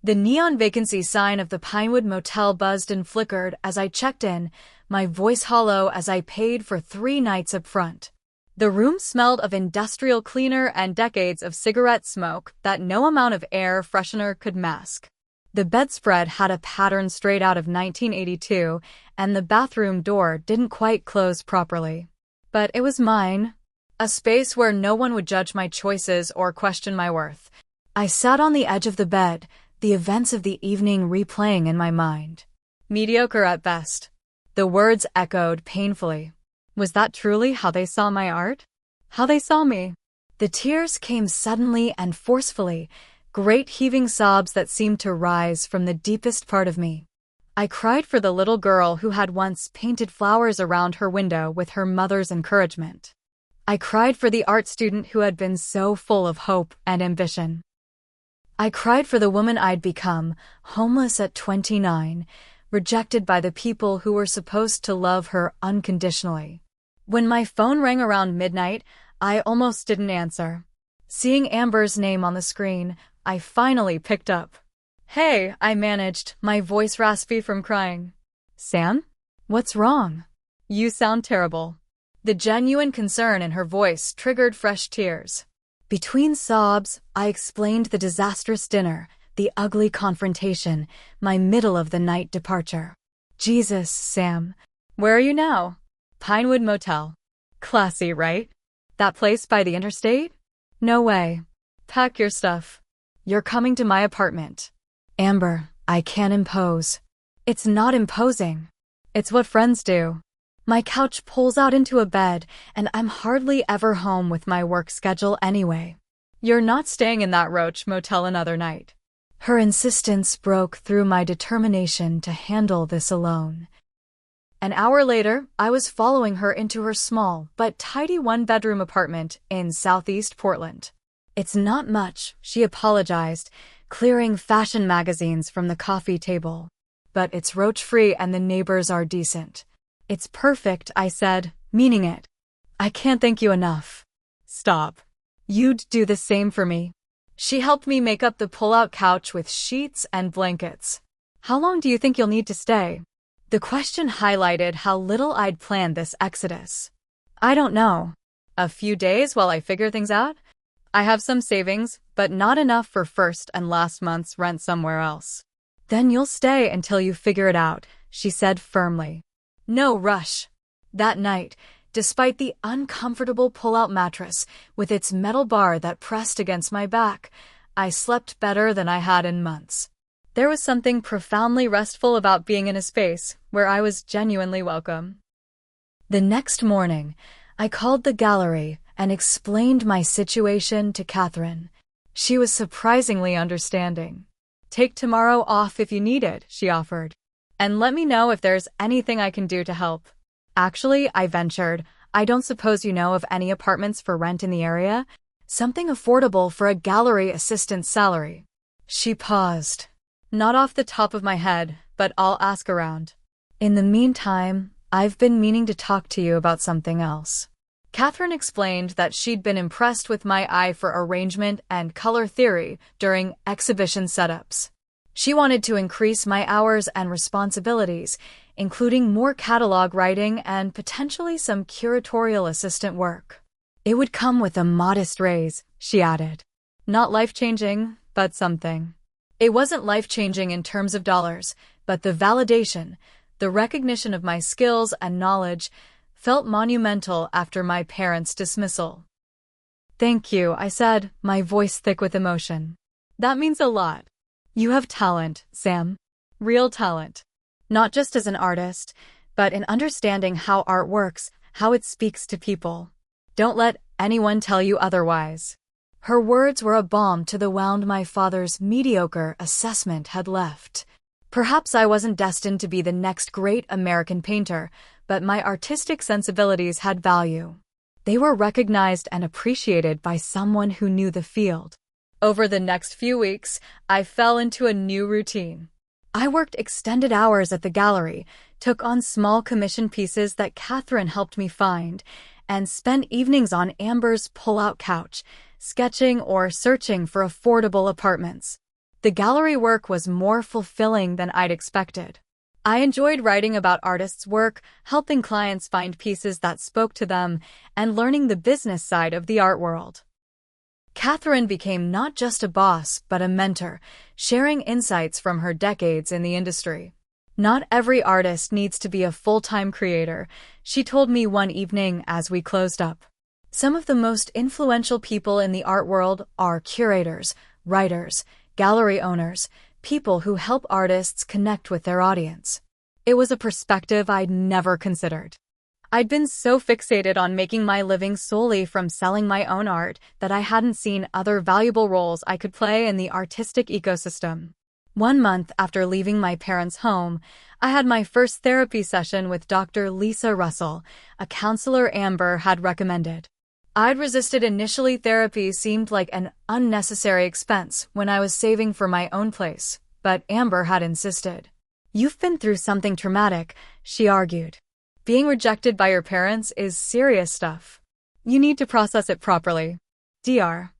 The neon vacancy sign of the Pinewood Motel buzzed and flickered as I checked in, my voice hollow as I paid for 3 nights up front. The room smelled of industrial cleaner and decades of cigarette smoke that no amount of air freshener could mask. The bedspread had a pattern straight out of 1982, and the bathroom door didn't quite close properly. But it was mine, a space where no one would judge my choices or question my worth. I sat on the edge of the bed, the events of the evening replaying in my mind. Mediocre at best. The words echoed painfully. Was that truly how they saw my art? How they saw me? The tears came suddenly and forcefully, great heaving sobs that seemed to rise from the deepest part of me. I cried for the little girl who had once painted flowers around her window with her mother's encouragement. I cried for the art student who had been so full of hope and ambition. I cried for the woman I'd become, homeless at 29, rejected by the people who were supposed to love her unconditionally. When my phone rang around midnight, I almost didn't answer. Seeing Amber's name on the screen, I finally picked up. "Hey," I managed, my voice raspy from crying. "Sam? What's wrong? You sound terrible." The genuine concern in her voice triggered fresh tears. Between sobs, I explained the disastrous dinner, the ugly confrontation, my middle-of-the-night departure. Jesus, Sam. Where are you now? Pinewood Motel. Classy, right? That place by the interstate? No way. Pack your stuff. You're coming to my apartment. Amber, I can't impose. It's not imposing. It's what friends do. My couch pulls out into a bed, and I'm hardly ever home with my work schedule anyway. You're not staying in that Roach Motel another night. Her insistence broke through my determination to handle this alone. An hour later, I was following her into her small but tidy one-bedroom apartment in Southeast Portland. "It's not much," she apologized, clearing fashion magazines from the coffee table. "But it's roach-free and the neighbors are decent." "It's perfect," I said, meaning it. "I can't thank you enough." Stop. You'd do the same for me. She helped me make up the pull-out couch with sheets and blankets. How long do you think you'll need to stay? The question highlighted how little I'd planned this exodus. I don't know. A few days while I figure things out? I have some savings, but not enough for first and last month's rent somewhere else. Then you'll stay until you figure it out, she said firmly. No rush. That night, despite the uncomfortable pull-out mattress with its metal bar that pressed against my back, I slept better than I had in months. There was something profoundly restful about being in a space where I was genuinely welcome. The next morning, I called the gallery and explained my situation to Catherine. She was surprisingly understanding. Take tomorrow off if you need it, she offered. And let me know if there's anything I can do to help. Actually, I ventured, I don't suppose you know of any apartments for rent in the area? Something affordable for a gallery assistant's salary. She paused. Not off the top of my head, but I'll ask around. In the meantime, I've been meaning to talk to you about something else. Catherine explained that she'd been impressed with my eye for arrangement and color theory during exhibition setups. She wanted to increase my hours and responsibilities, including more catalog writing and potentially some curatorial assistant work. It would come with a modest raise, she added. Not life-changing, but something. It wasn't life-changing in terms of dollars, but the validation, the recognition of my skills and knowledge, felt monumental after my parents' dismissal. Thank you, I said, my voice thick with emotion. That means a lot. You have talent, Sam. Real talent. Not just as an artist, but in understanding how art works, how it speaks to people. Don't let anyone tell you otherwise. Her words were a balm to the wound my father's mediocre assessment had left. Perhaps I wasn't destined to be the next great American painter, but my artistic sensibilities had value. They were recognized and appreciated by someone who knew the field. Over the next few weeks, I fell into a new routine. I worked extended hours at the gallery, took on small commission pieces that Catherine helped me find, and spent evenings on Amber's pull-out couch, sketching or searching for affordable apartments. The gallery work was more fulfilling than I'd expected. I enjoyed writing about artists' work, helping clients find pieces that spoke to them, and learning the business side of the art world. Catherine became not just a boss, but a mentor, sharing insights from her decades in the industry. Not every artist needs to be a full-time creator, she told me one evening as we closed up. Some of the most influential people in the art world are curators, writers, gallery owners, people who help artists connect with their audience. It was a perspective I'd never considered. I'd been so fixated on making my living solely from selling my own art that I hadn't seen other valuable roles I could play in the artistic ecosystem. 1 month after leaving my parents' home, I had my first therapy session with Dr. Lisa Russell, a counselor Amber had recommended. I'd resisted initially. Therapy seemed like an unnecessary expense when I was saving for my own place, but Amber had insisted. You've been through something traumatic, she argued. Being rejected by your parents is serious stuff. You need to process it properly. Dr.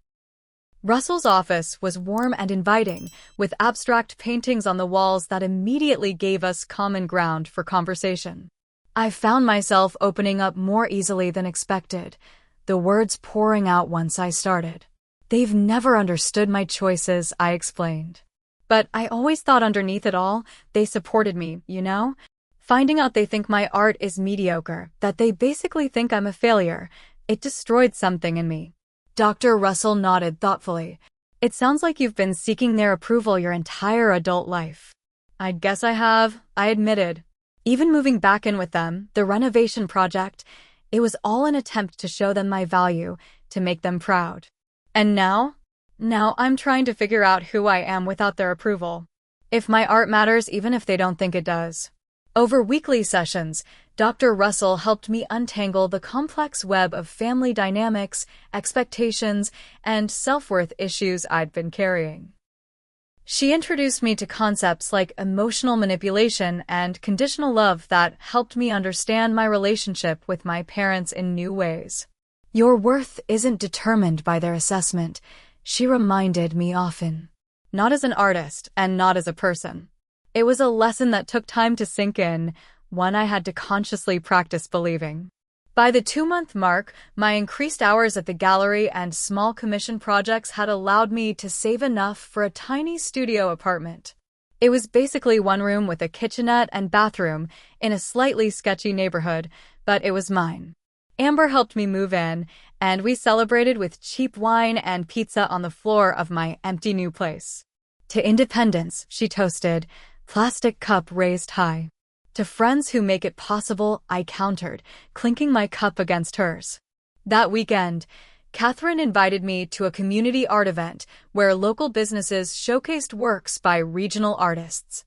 Russell's office was warm and inviting, with abstract paintings on the walls that immediately gave us common ground for conversation. I found myself opening up more easily than expected, the words pouring out once I started. They've never understood my choices, I explained. But I always thought underneath it all, they supported me, you know? Finding out they think my art is mediocre, that they basically think I'm a failure, it destroyed something in me. Dr. Russell nodded thoughtfully. It sounds like you've been seeking their approval your entire adult life. I guess I have, I admitted. Even moving back in with them, the renovation project, it was all an attempt to show them my value, to make them proud. And now I'm trying to figure out who I am without their approval. If my art matters even if they don't think it does. Over weekly sessions, Dr. Russell helped me untangle the complex web of family dynamics, expectations, and self-worth issues I'd been carrying. She introduced me to concepts like emotional manipulation and conditional love that helped me understand my relationship with my parents in new ways. Your worth isn't determined by their assessment, she reminded me often. Not as an artist and not as a person. It was a lesson that took time to sink in, one I had to consciously practice believing. By the 2-month mark, my increased hours at the gallery and small commission projects had allowed me to save enough for a tiny studio apartment. It was basically one room with a kitchenette and bathroom in a slightly sketchy neighborhood, but it was mine. Amber helped me move in, and we celebrated with cheap wine and pizza on the floor of my empty new place. To independence, she toasted, plastic cup raised high. To friends who make it possible, I countered, clinking my cup against hers. That weekend, Catherine invited me to a community art event where local businesses showcased works by regional artists.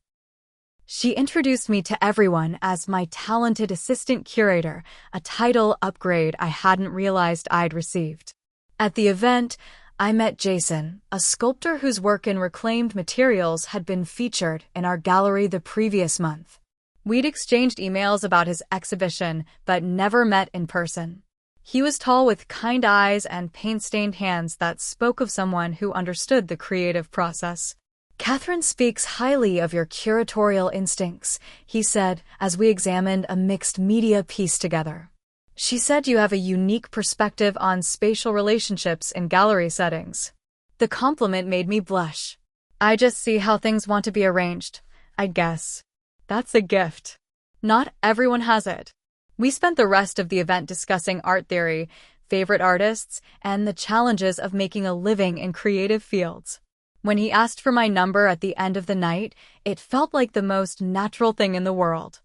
She introduced me to everyone as my talented assistant curator, a title upgrade I hadn't realized I'd received. At the event, I met Jason, a sculptor whose work in reclaimed materials had been featured in our gallery the previous month. We'd exchanged emails about his exhibition, but never met in person. He was tall with kind eyes and paint-stained hands that spoke of someone who understood the creative process. Catherine speaks highly of your curatorial instincts, he said as we examined a mixed media piece together. She said you have a unique perspective on spatial relationships in gallery settings. The compliment made me blush. I just see how things want to be arranged, I guess. That's a gift. Not everyone has it. We spent the rest of the event discussing art theory, favorite artists, and the challenges of making a living in creative fields. When he asked for my number at the end of the night, it felt like the most natural thing in the world.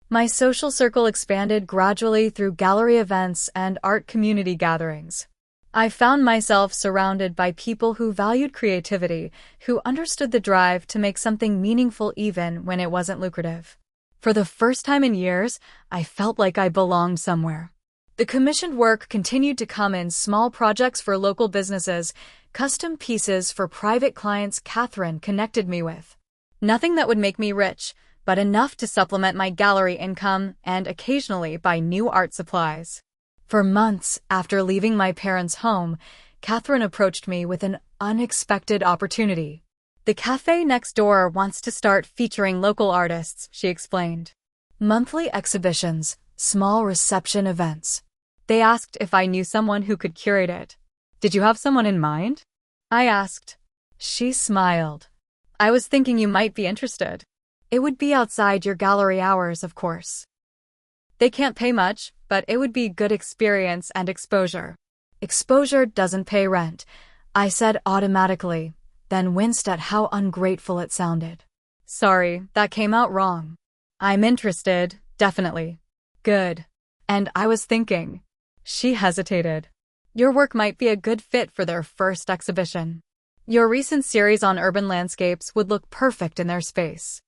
My social circle expanded gradually through gallery events and art community gatherings. I found myself surrounded by people who valued creativity, who understood the drive to make something meaningful even when it wasn't lucrative. For the first time in years, I felt like I belonged somewhere. The commissioned work continued to come in small projects for local businesses, custom pieces for private clients Catherine connected me with. Nothing that would make me rich, but enough to supplement my gallery income and occasionally buy new art supplies. For months after leaving my parents' home, Catherine approached me with an unexpected opportunity. The cafe next door wants to start featuring local artists, she explained. Monthly exhibitions, small reception events. They asked if I knew someone who could curate it. Did you have someone in mind? I asked. She smiled. I was thinking you might be interested. It would be outside your gallery hours, of course. They can't pay much, but it would be good experience and exposure. Exposure doesn't pay rent, I said automatically, then winced at how ungrateful it sounded. Sorry, that came out wrong. I'm interested, definitely. Good. And I was thinking. She hesitated. Your work might be a good fit for their first exhibition. Your recent series on urban landscapes would look perfect in their space.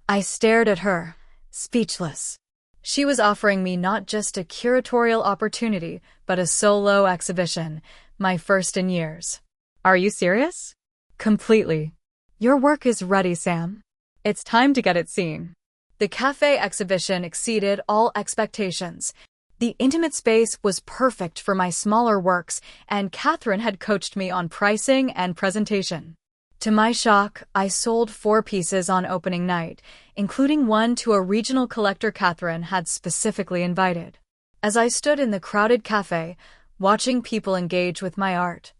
I stared at her, speechless. She was offering me not just a curatorial opportunity, but a solo exhibition, my first in years. Are you serious? Completely. Your work is ready, Sam. It's time to get it seen. The cafe exhibition exceeded all expectations. The intimate space was perfect for my smaller works, and Catherine had coached me on pricing and presentation. To my shock, I sold 4 pieces on opening night, including one to a regional collector Catherine had specifically invited. As I stood in the crowded cafe, watching people engage with my art,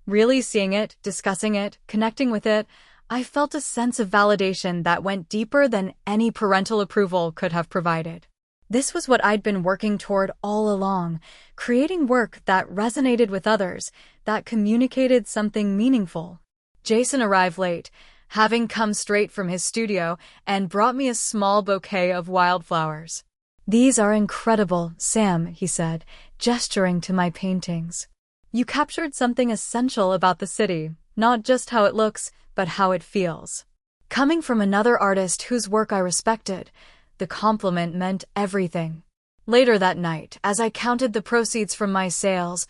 really seeing it, discussing it, connecting with it, I felt a sense of validation that went deeper than any parental approval could have provided. This was what I'd been working toward all along, creating work that resonated with others, that communicated something meaningful. Jason arrived late, having come straight from his studio, and brought me a small bouquet of wildflowers. These are incredible, Sam, he said, gesturing to my paintings. You captured something essential about the city, not just how it looks, but how it feels. Coming from another artist whose work I respected, the compliment meant everything. Later that night, as I counted the proceeds from my sales,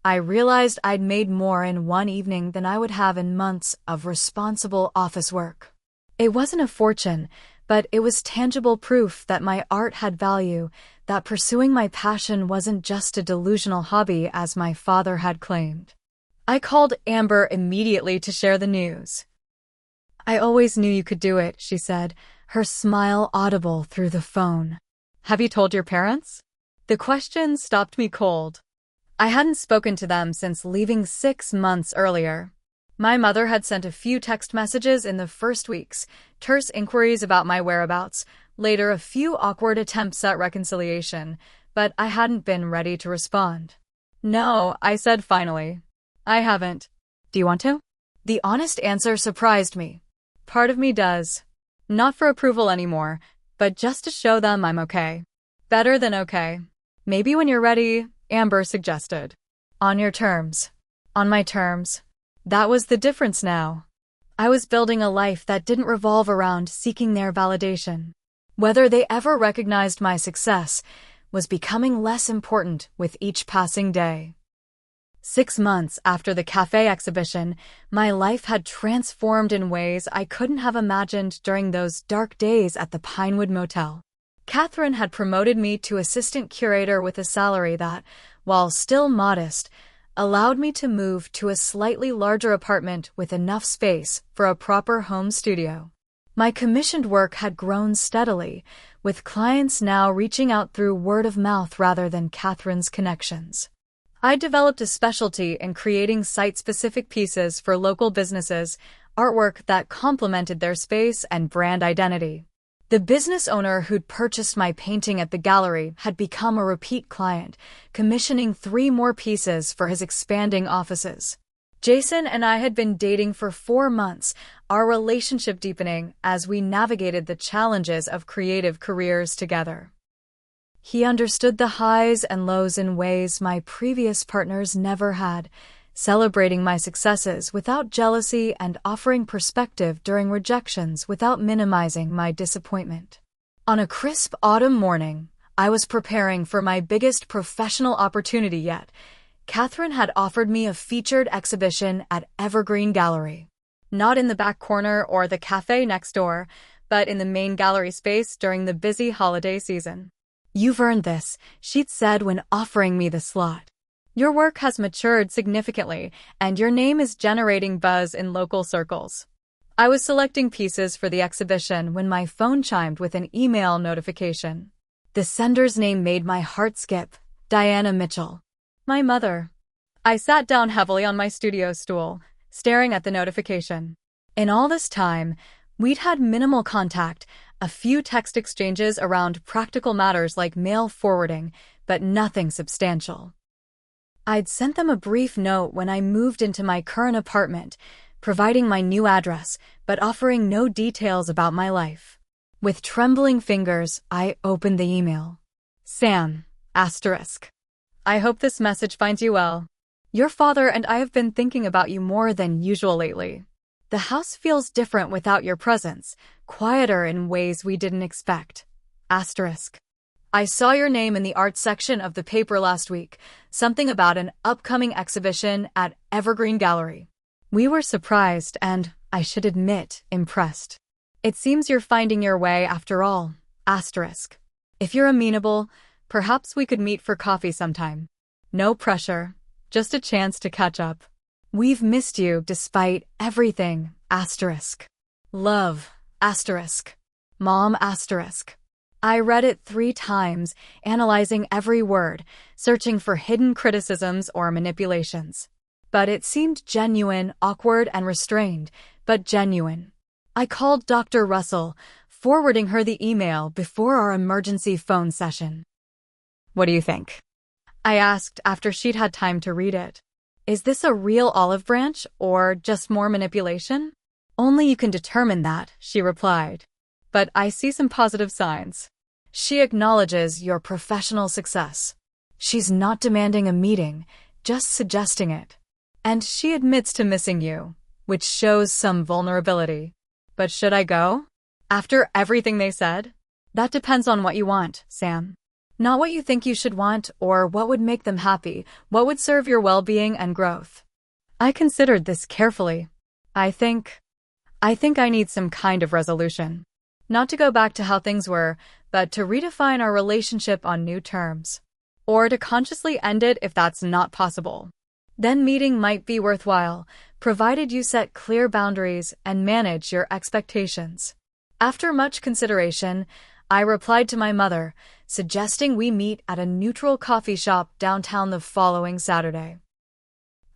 I realized I'd made more in one evening than I would have in months of responsible office work. It wasn't a fortune, but it was tangible proof that my art had value, that pursuing my passion wasn't just a delusional hobby as my father had claimed. I called Amber immediately to share the news. "I always knew you could do it," she said, her smile audible through the phone. "Have you told your parents?" The question stopped me cold. I hadn't spoken to them since leaving 6 months earlier. My mother had sent a few text messages in the first weeks, terse inquiries about my whereabouts, later a few awkward attempts at reconciliation, but I hadn't been ready to respond. "No," I said finally. "I haven't. Do you want to?" The honest answer surprised me. Part of me does. Not for approval anymore, but just to show them I'm okay. Better than okay. "Maybe when you're ready," Amber suggested. "On your terms." On my terms. That was the difference now. I was building a life that didn't revolve around seeking their validation. Whether they ever recognized my success was becoming less important with each passing day. 6 months after the cafe exhibition, my life had transformed in ways I couldn't have imagined during those dark days at the Pinewood Motel. Catherine had promoted me to assistant curator with a salary that, while still modest, allowed me to move to a slightly larger apartment with enough space for a proper home studio. My commissioned work had grown steadily, with clients now reaching out through word of mouth rather than Catherine's connections. I developed a specialty in creating site-specific pieces for local businesses, artwork that complemented their space and brand identity. The business owner who'd purchased my painting at the gallery had become a repeat client, commissioning 3 more pieces for his expanding offices. Jason and I had been dating for 4 months, our relationship deepening as we navigated the challenges of creative careers together. He understood the highs and lows in ways my previous partners never had, celebrating my successes without jealousy and offering perspective during rejections without minimizing my disappointment. On a crisp autumn morning, I was preparing for my biggest professional opportunity yet. Catherine had offered me a featured exhibition at Evergreen Gallery. Not in the back corner or the cafe next door, but in the main gallery space during the busy holiday season. "You've earned this," she'd said when offering me the slot. "Your work has matured significantly, and your name is generating buzz in local circles." I was selecting pieces for the exhibition when my phone chimed with an email notification. The sender's name made my heart skip. Diana Mitchell. My mother. I sat down heavily on my studio stool, staring at the notification. In all this time, we'd had minimal contact, a few text exchanges around practical matters like mail forwarding, but nothing substantial. I'd sent them a brief note when I moved into my current apartment, providing my new address, but offering no details about my life. With trembling fingers, I opened the email. Sam, asterisk. I hope this message finds you well. Your father and I have been thinking about you more than usual lately. The house feels different without your presence, quieter in ways we didn't expect. Asterisk. I saw your name in the art section of the paper last week, something about an upcoming exhibition at Evergreen Gallery. We were surprised and, I should admit, impressed. It seems you're finding your way after all. Asterisk. If you're amenable, perhaps we could meet for coffee sometime. No pressure, just a chance to catch up. We've missed you despite everything. Asterisk. Love. Asterisk. Mom. Asterisk. I read it 3 times, analyzing every word, searching for hidden criticisms or manipulations. But it seemed genuine, awkward, and restrained, but genuine. I called Dr. Russell, forwarding her the email before our emergency phone session. "What do you think?" I asked after she'd had time to read it. "Is this a real olive branch or just more manipulation?" "Only you can determine that," she replied. "But I see some positive signs." She acknowledges your professional success. She's not demanding a meeting, just suggesting it. And she admits to missing you, which shows some vulnerability. But should I go? After everything they said? That depends on what you want, Sam. Not what you think you should want or what would make them happy, what would serve your well-being and growth. I considered this carefully. I think I need some kind of resolution. Not to go back to how things were, but to redefine our relationship on new terms. Or to consciously end it if that's not possible. Then meeting might be worthwhile, provided you set clear boundaries and manage your expectations. After much consideration, I replied to my mother, suggesting we meet at a neutral coffee shop downtown the following Saturday.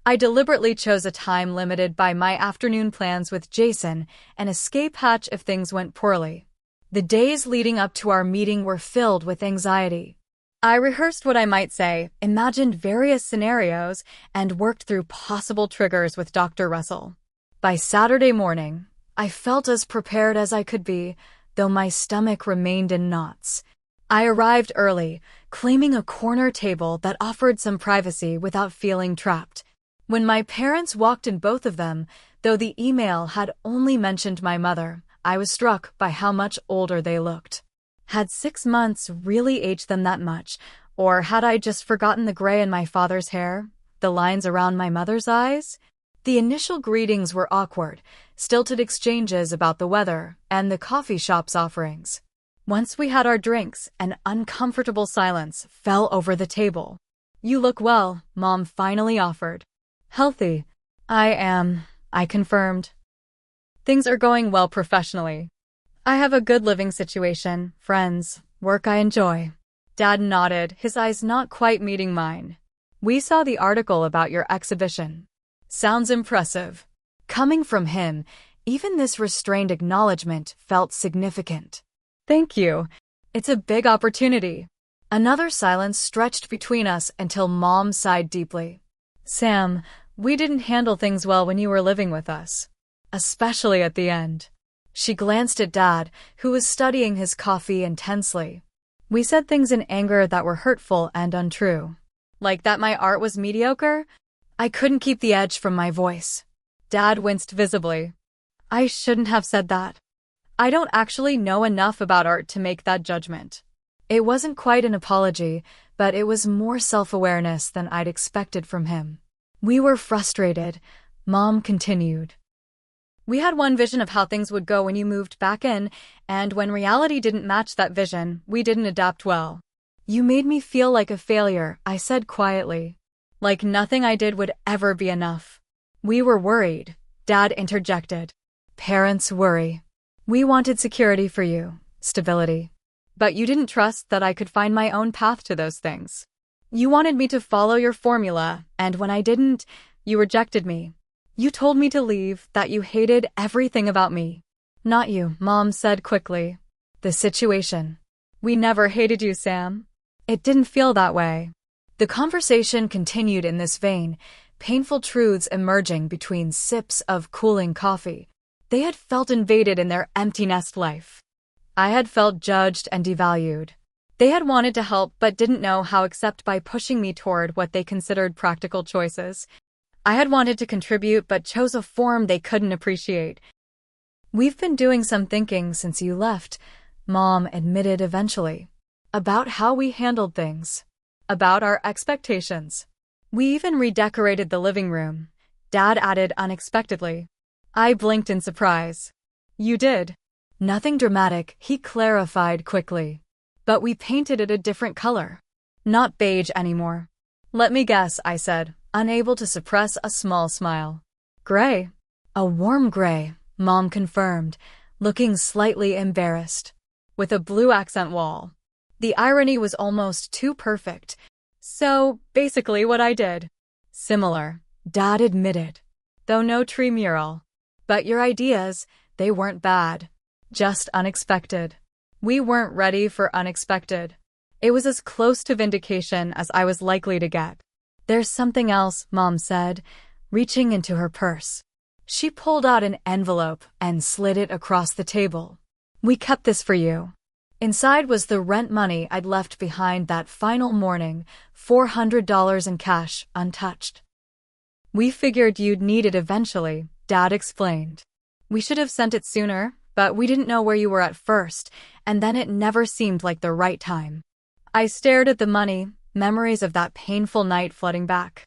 I deliberately chose a time limited by my afternoon plans with Jason, an escape hatch if things went poorly. The days leading up to our meeting were filled with anxiety. I rehearsed what I might say, imagined various scenarios, and worked through possible triggers with Dr. Russell. By Saturday morning, I felt as prepared as I could be, though my stomach remained in knots. I arrived early, claiming a corner table that offered some privacy without feeling trapped. When my parents walked in, both of them, though the email had only mentioned my mother, I was struck by how much older they looked. Had 6 months really aged them that much, or had I just forgotten the gray in my father's hair, the lines around my mother's eyes? The initial greetings were awkward, stilted exchanges about the weather and the coffee shop's offerings. Once we had our drinks, an uncomfortable silence fell over the table. "You look well," Mom finally offered. "Healthy." "I am," I confirmed. "Things are going well professionally. I have a good living situation, friends, work I enjoy." Dad nodded, his eyes not quite meeting mine. "We saw the article about your exhibition. Sounds impressive." Coming from him, even this restrained acknowledgement felt significant. "Thank you. It's a big opportunity." Another silence stretched between us until Mom sighed deeply. "Sam, we didn't handle things well when you were living with us. Especially at the end." She glanced at Dad, who was studying his coffee intensely. "We said things in anger that were hurtful and untrue. Like that my art was mediocre?" I couldn't keep the edge from my voice. Dad winced visibly. "I shouldn't have said that. I don't actually know enough about art to make that judgment." It wasn't quite an apology, but it was more self-awareness than I'd expected from him. "We were frustrated," Mom continued. "We had one vision of how things would go when you moved back in, and when reality didn't match that vision, we didn't adapt well." "You made me feel like a failure," I said quietly. "Like nothing I did would ever be enough." "We were worried," Dad interjected. "Parents worry. We wanted security for you, stability. But you didn't trust that I could find my own path to those things. You wanted me to follow your formula, and when I didn't, you rejected me. You told me to leave, that you hated everything about me." "Not you," Mom said quickly. "The situation." "We never hated you, Sam. It didn't feel that way." The conversation continued in this vein, painful truths emerging between sips of cooling coffee. They had felt invaded in their empty nest life. I had felt judged and devalued. They had wanted to help but didn't know how except by pushing me toward what they considered practical choices. I had wanted to contribute but chose a form they couldn't appreciate. "We've been doing some thinking since you left," Mom admitted eventually. "About how we handled things. About our expectations. We even redecorated the living room," Dad added unexpectedly. I blinked in surprise. "You did?" "Nothing dramatic," he clarified quickly. "But we painted it a different color. Not beige anymore." "Let me guess," I said, unable to suppress a small smile. "Gray." "A warm gray," Mom confirmed, looking slightly embarrassed. "With a blue accent wall." The irony was almost too perfect. "So, basically what I did." "Similar," Dad admitted. "Though no tree mural. But your ideas, they weren't bad. Just unexpected." We weren't ready for unexpected. It was as close to vindication as I was likely to get. "There's something else," Mom said, reaching into her purse. She pulled out an envelope and slid it across the table. "We kept this for you." Inside was the rent money I'd left behind that final morning, $400 in cash, untouched. "We figured you'd need it eventually," Dad explained. "We should have sent it sooner, but we didn't know where you were at first, and then it never seemed like the right time." I stared at the money, memories of that painful night flooding back.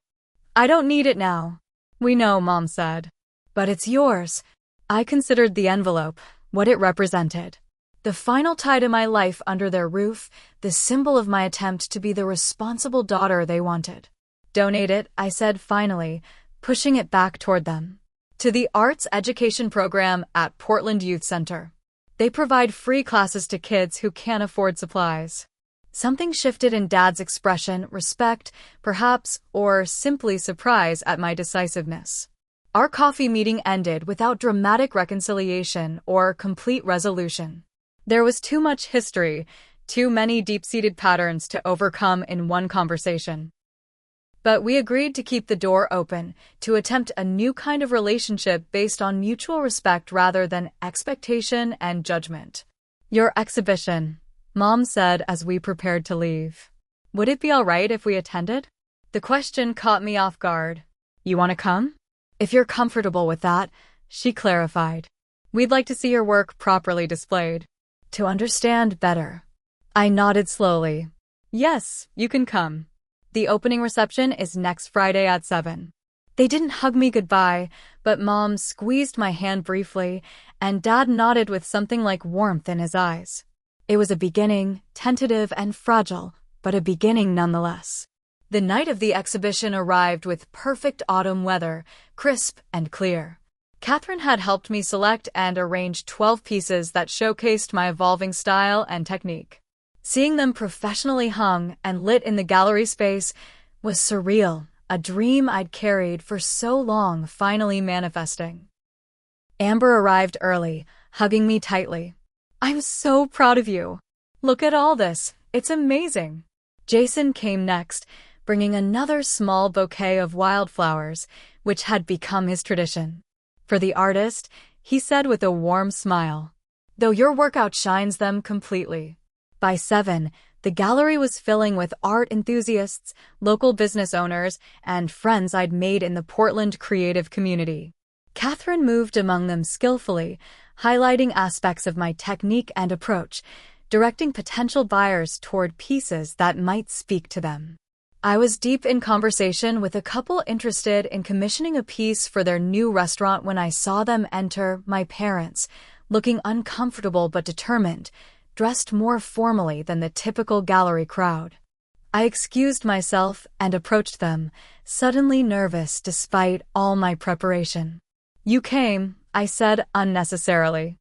"I don't need it now." "We know," Mom said. "But it's yours." I considered the envelope, what it represented. The final tie to my life under their roof, the symbol of my attempt to be the responsible daughter they wanted. Donate it, I said finally, pushing it back toward them. To the Arts Education Program at Portland Youth Center. They provide free classes to kids who can't afford supplies. Something shifted in Dad's expression, respect, perhaps, or simply surprise at my decisiveness. Our coffee meeting ended without dramatic reconciliation or complete resolution. There was too much history, too many deep-seated patterns to overcome in one conversation. But we agreed to keep the door open, to attempt a new kind of relationship based on mutual respect rather than expectation and judgment. Your exhibition, Mom said as we prepared to leave. Would it be all right if we attended? The question caught me off guard. You want to come? If you're comfortable with that, she clarified. We'd like to see your work properly displayed. To understand better. I nodded slowly. Yes, you can come. The opening reception is next Friday at 7. They didn't hug me goodbye, but Mom squeezed my hand briefly, and Dad nodded with something like warmth in his eyes. It was a beginning, tentative and fragile, but a beginning nonetheless. The night of the exhibition arrived with perfect autumn weather, crisp and clear. Catherine had helped me select and arrange 12 pieces that showcased my evolving style and technique. Seeing them professionally hung and lit in the gallery space was surreal, a dream I'd carried for so long finally manifesting. Amber arrived early, hugging me tightly. I'm so proud of you. Look at all this, it's amazing. Jason came next, bringing another small bouquet of wildflowers, which had become his tradition. For the artist, he said with a warm smile, though your work outshines them completely. By 7, the gallery was filling with art enthusiasts, local business owners, and friends I'd made in the Portland creative community. Catherine moved among them skillfully, highlighting aspects of my technique and approach, directing potential buyers toward pieces that might speak to them. I was deep in conversation with a couple interested in commissioning a piece for their new restaurant when I saw them enter, my parents, looking uncomfortable but determined, dressed more formally than the typical gallery crowd. I excused myself and approached them, suddenly nervous despite all my preparation. You came, I said unnecessarily.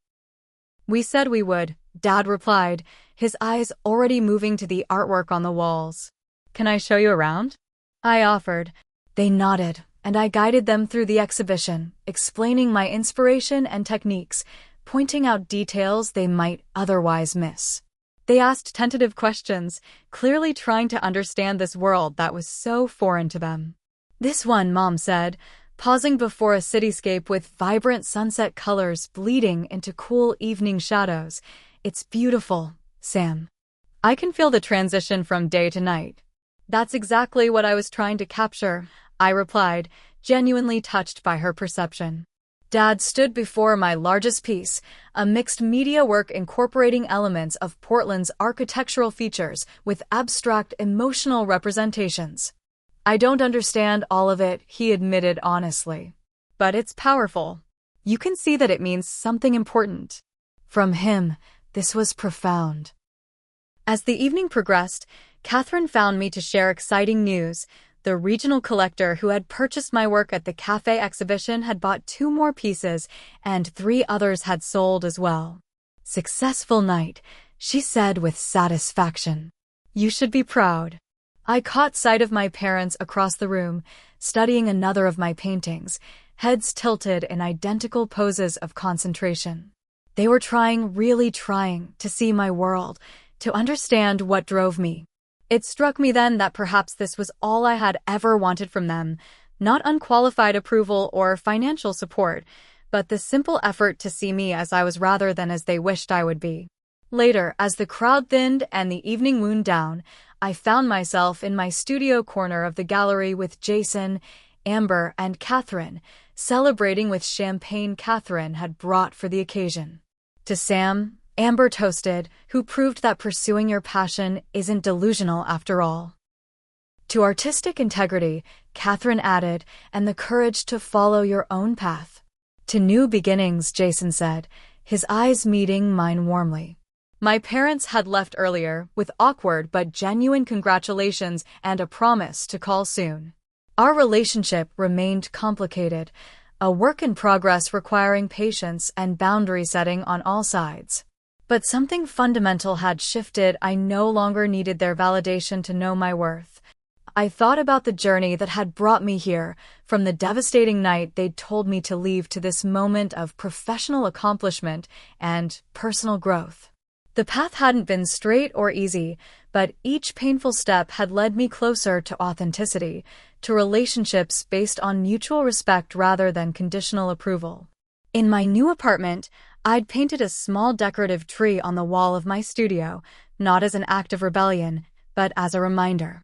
We said we would, Dad replied, his eyes already moving to the artwork on the walls. Can I show you around? I offered. They nodded, and I guided them through the exhibition, explaining my inspiration and techniques, pointing out details they might otherwise miss. They asked tentative questions, clearly trying to understand this world that was so foreign to them. This one, Mom said, pausing before a cityscape with vibrant sunset colors bleeding into cool evening shadows. It's beautiful, Sam. I can feel the transition from day to night. That's exactly what I was trying to capture, I replied, genuinely touched by her perception. Dad stood before my largest piece, a mixed media work incorporating elements of Portland's architectural features with abstract emotional representations. I don't understand all of it, he admitted honestly. But it's powerful. You can see that it means something important. From him, this was profound. As the evening progressed, Catherine found me to share exciting news. The regional collector who had purchased my work at the cafe exhibition had bought 2 more pieces, and 3 others had sold as well. Successful night, she said with satisfaction. You should be proud. I caught sight of my parents across the room, studying another of my paintings, heads tilted in identical poses of concentration. They were trying, really trying, to see my world, to understand what drove me. It struck me then that perhaps this was all I had ever wanted from them, not unqualified approval or financial support, but the simple effort to see me as I was rather than as they wished I would be. Later, as the crowd thinned and the evening wound down, I found myself in my studio corner of the gallery with Jason, Amber, and Catherine, celebrating with champagne Catherine had brought for the occasion. To Sam, Amber toasted, who proved that pursuing your passion isn't delusional after all. To artistic integrity, Catherine added, and the courage to follow your own path. To new beginnings, Jason said, his eyes meeting mine warmly. My parents had left earlier, with awkward but genuine congratulations and a promise to call soon. Our relationship remained complicated, a work in progress requiring patience and boundary setting on all sides. But something fundamental had shifted. I no longer needed their validation to know my worth. I thought about the journey that had brought me here, from the devastating night they'd told me to leave to this moment of professional accomplishment and personal growth. The path hadn't been straight or easy, but each painful step had led me closer to authenticity, to relationships based on mutual respect rather than conditional approval. In my new apartment, I'd painted a small decorative tree on the wall of my studio, not as an act of rebellion, but as a reminder.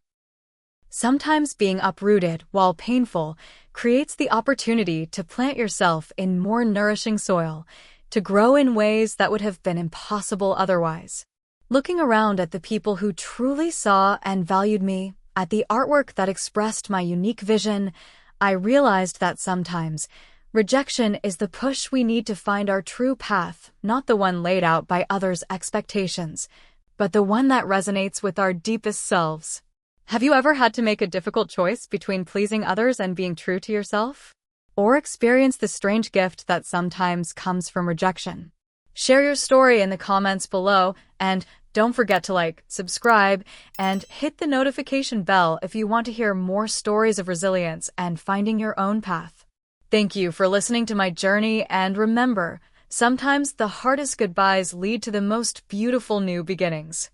Sometimes being uprooted, while painful, creates the opportunity to plant yourself in more nourishing soil, to grow in ways that would have been impossible otherwise. Looking around at the people who truly saw and valued me, at the artwork that expressed my unique vision, I realized that sometimes rejection is the push we need to find our true path, not the one laid out by others' expectations, but the one that resonates with our deepest selves. Have you ever had to make a difficult choice between pleasing others and being true to yourself? Or experience the strange gift that sometimes comes from rejection? Share your story in the comments below, and don't forget to like, subscribe, and hit the notification bell if you want to hear more stories of resilience and finding your own path. Thank you for listening to my journey, and remember, sometimes the hardest goodbyes lead to the most beautiful new beginnings.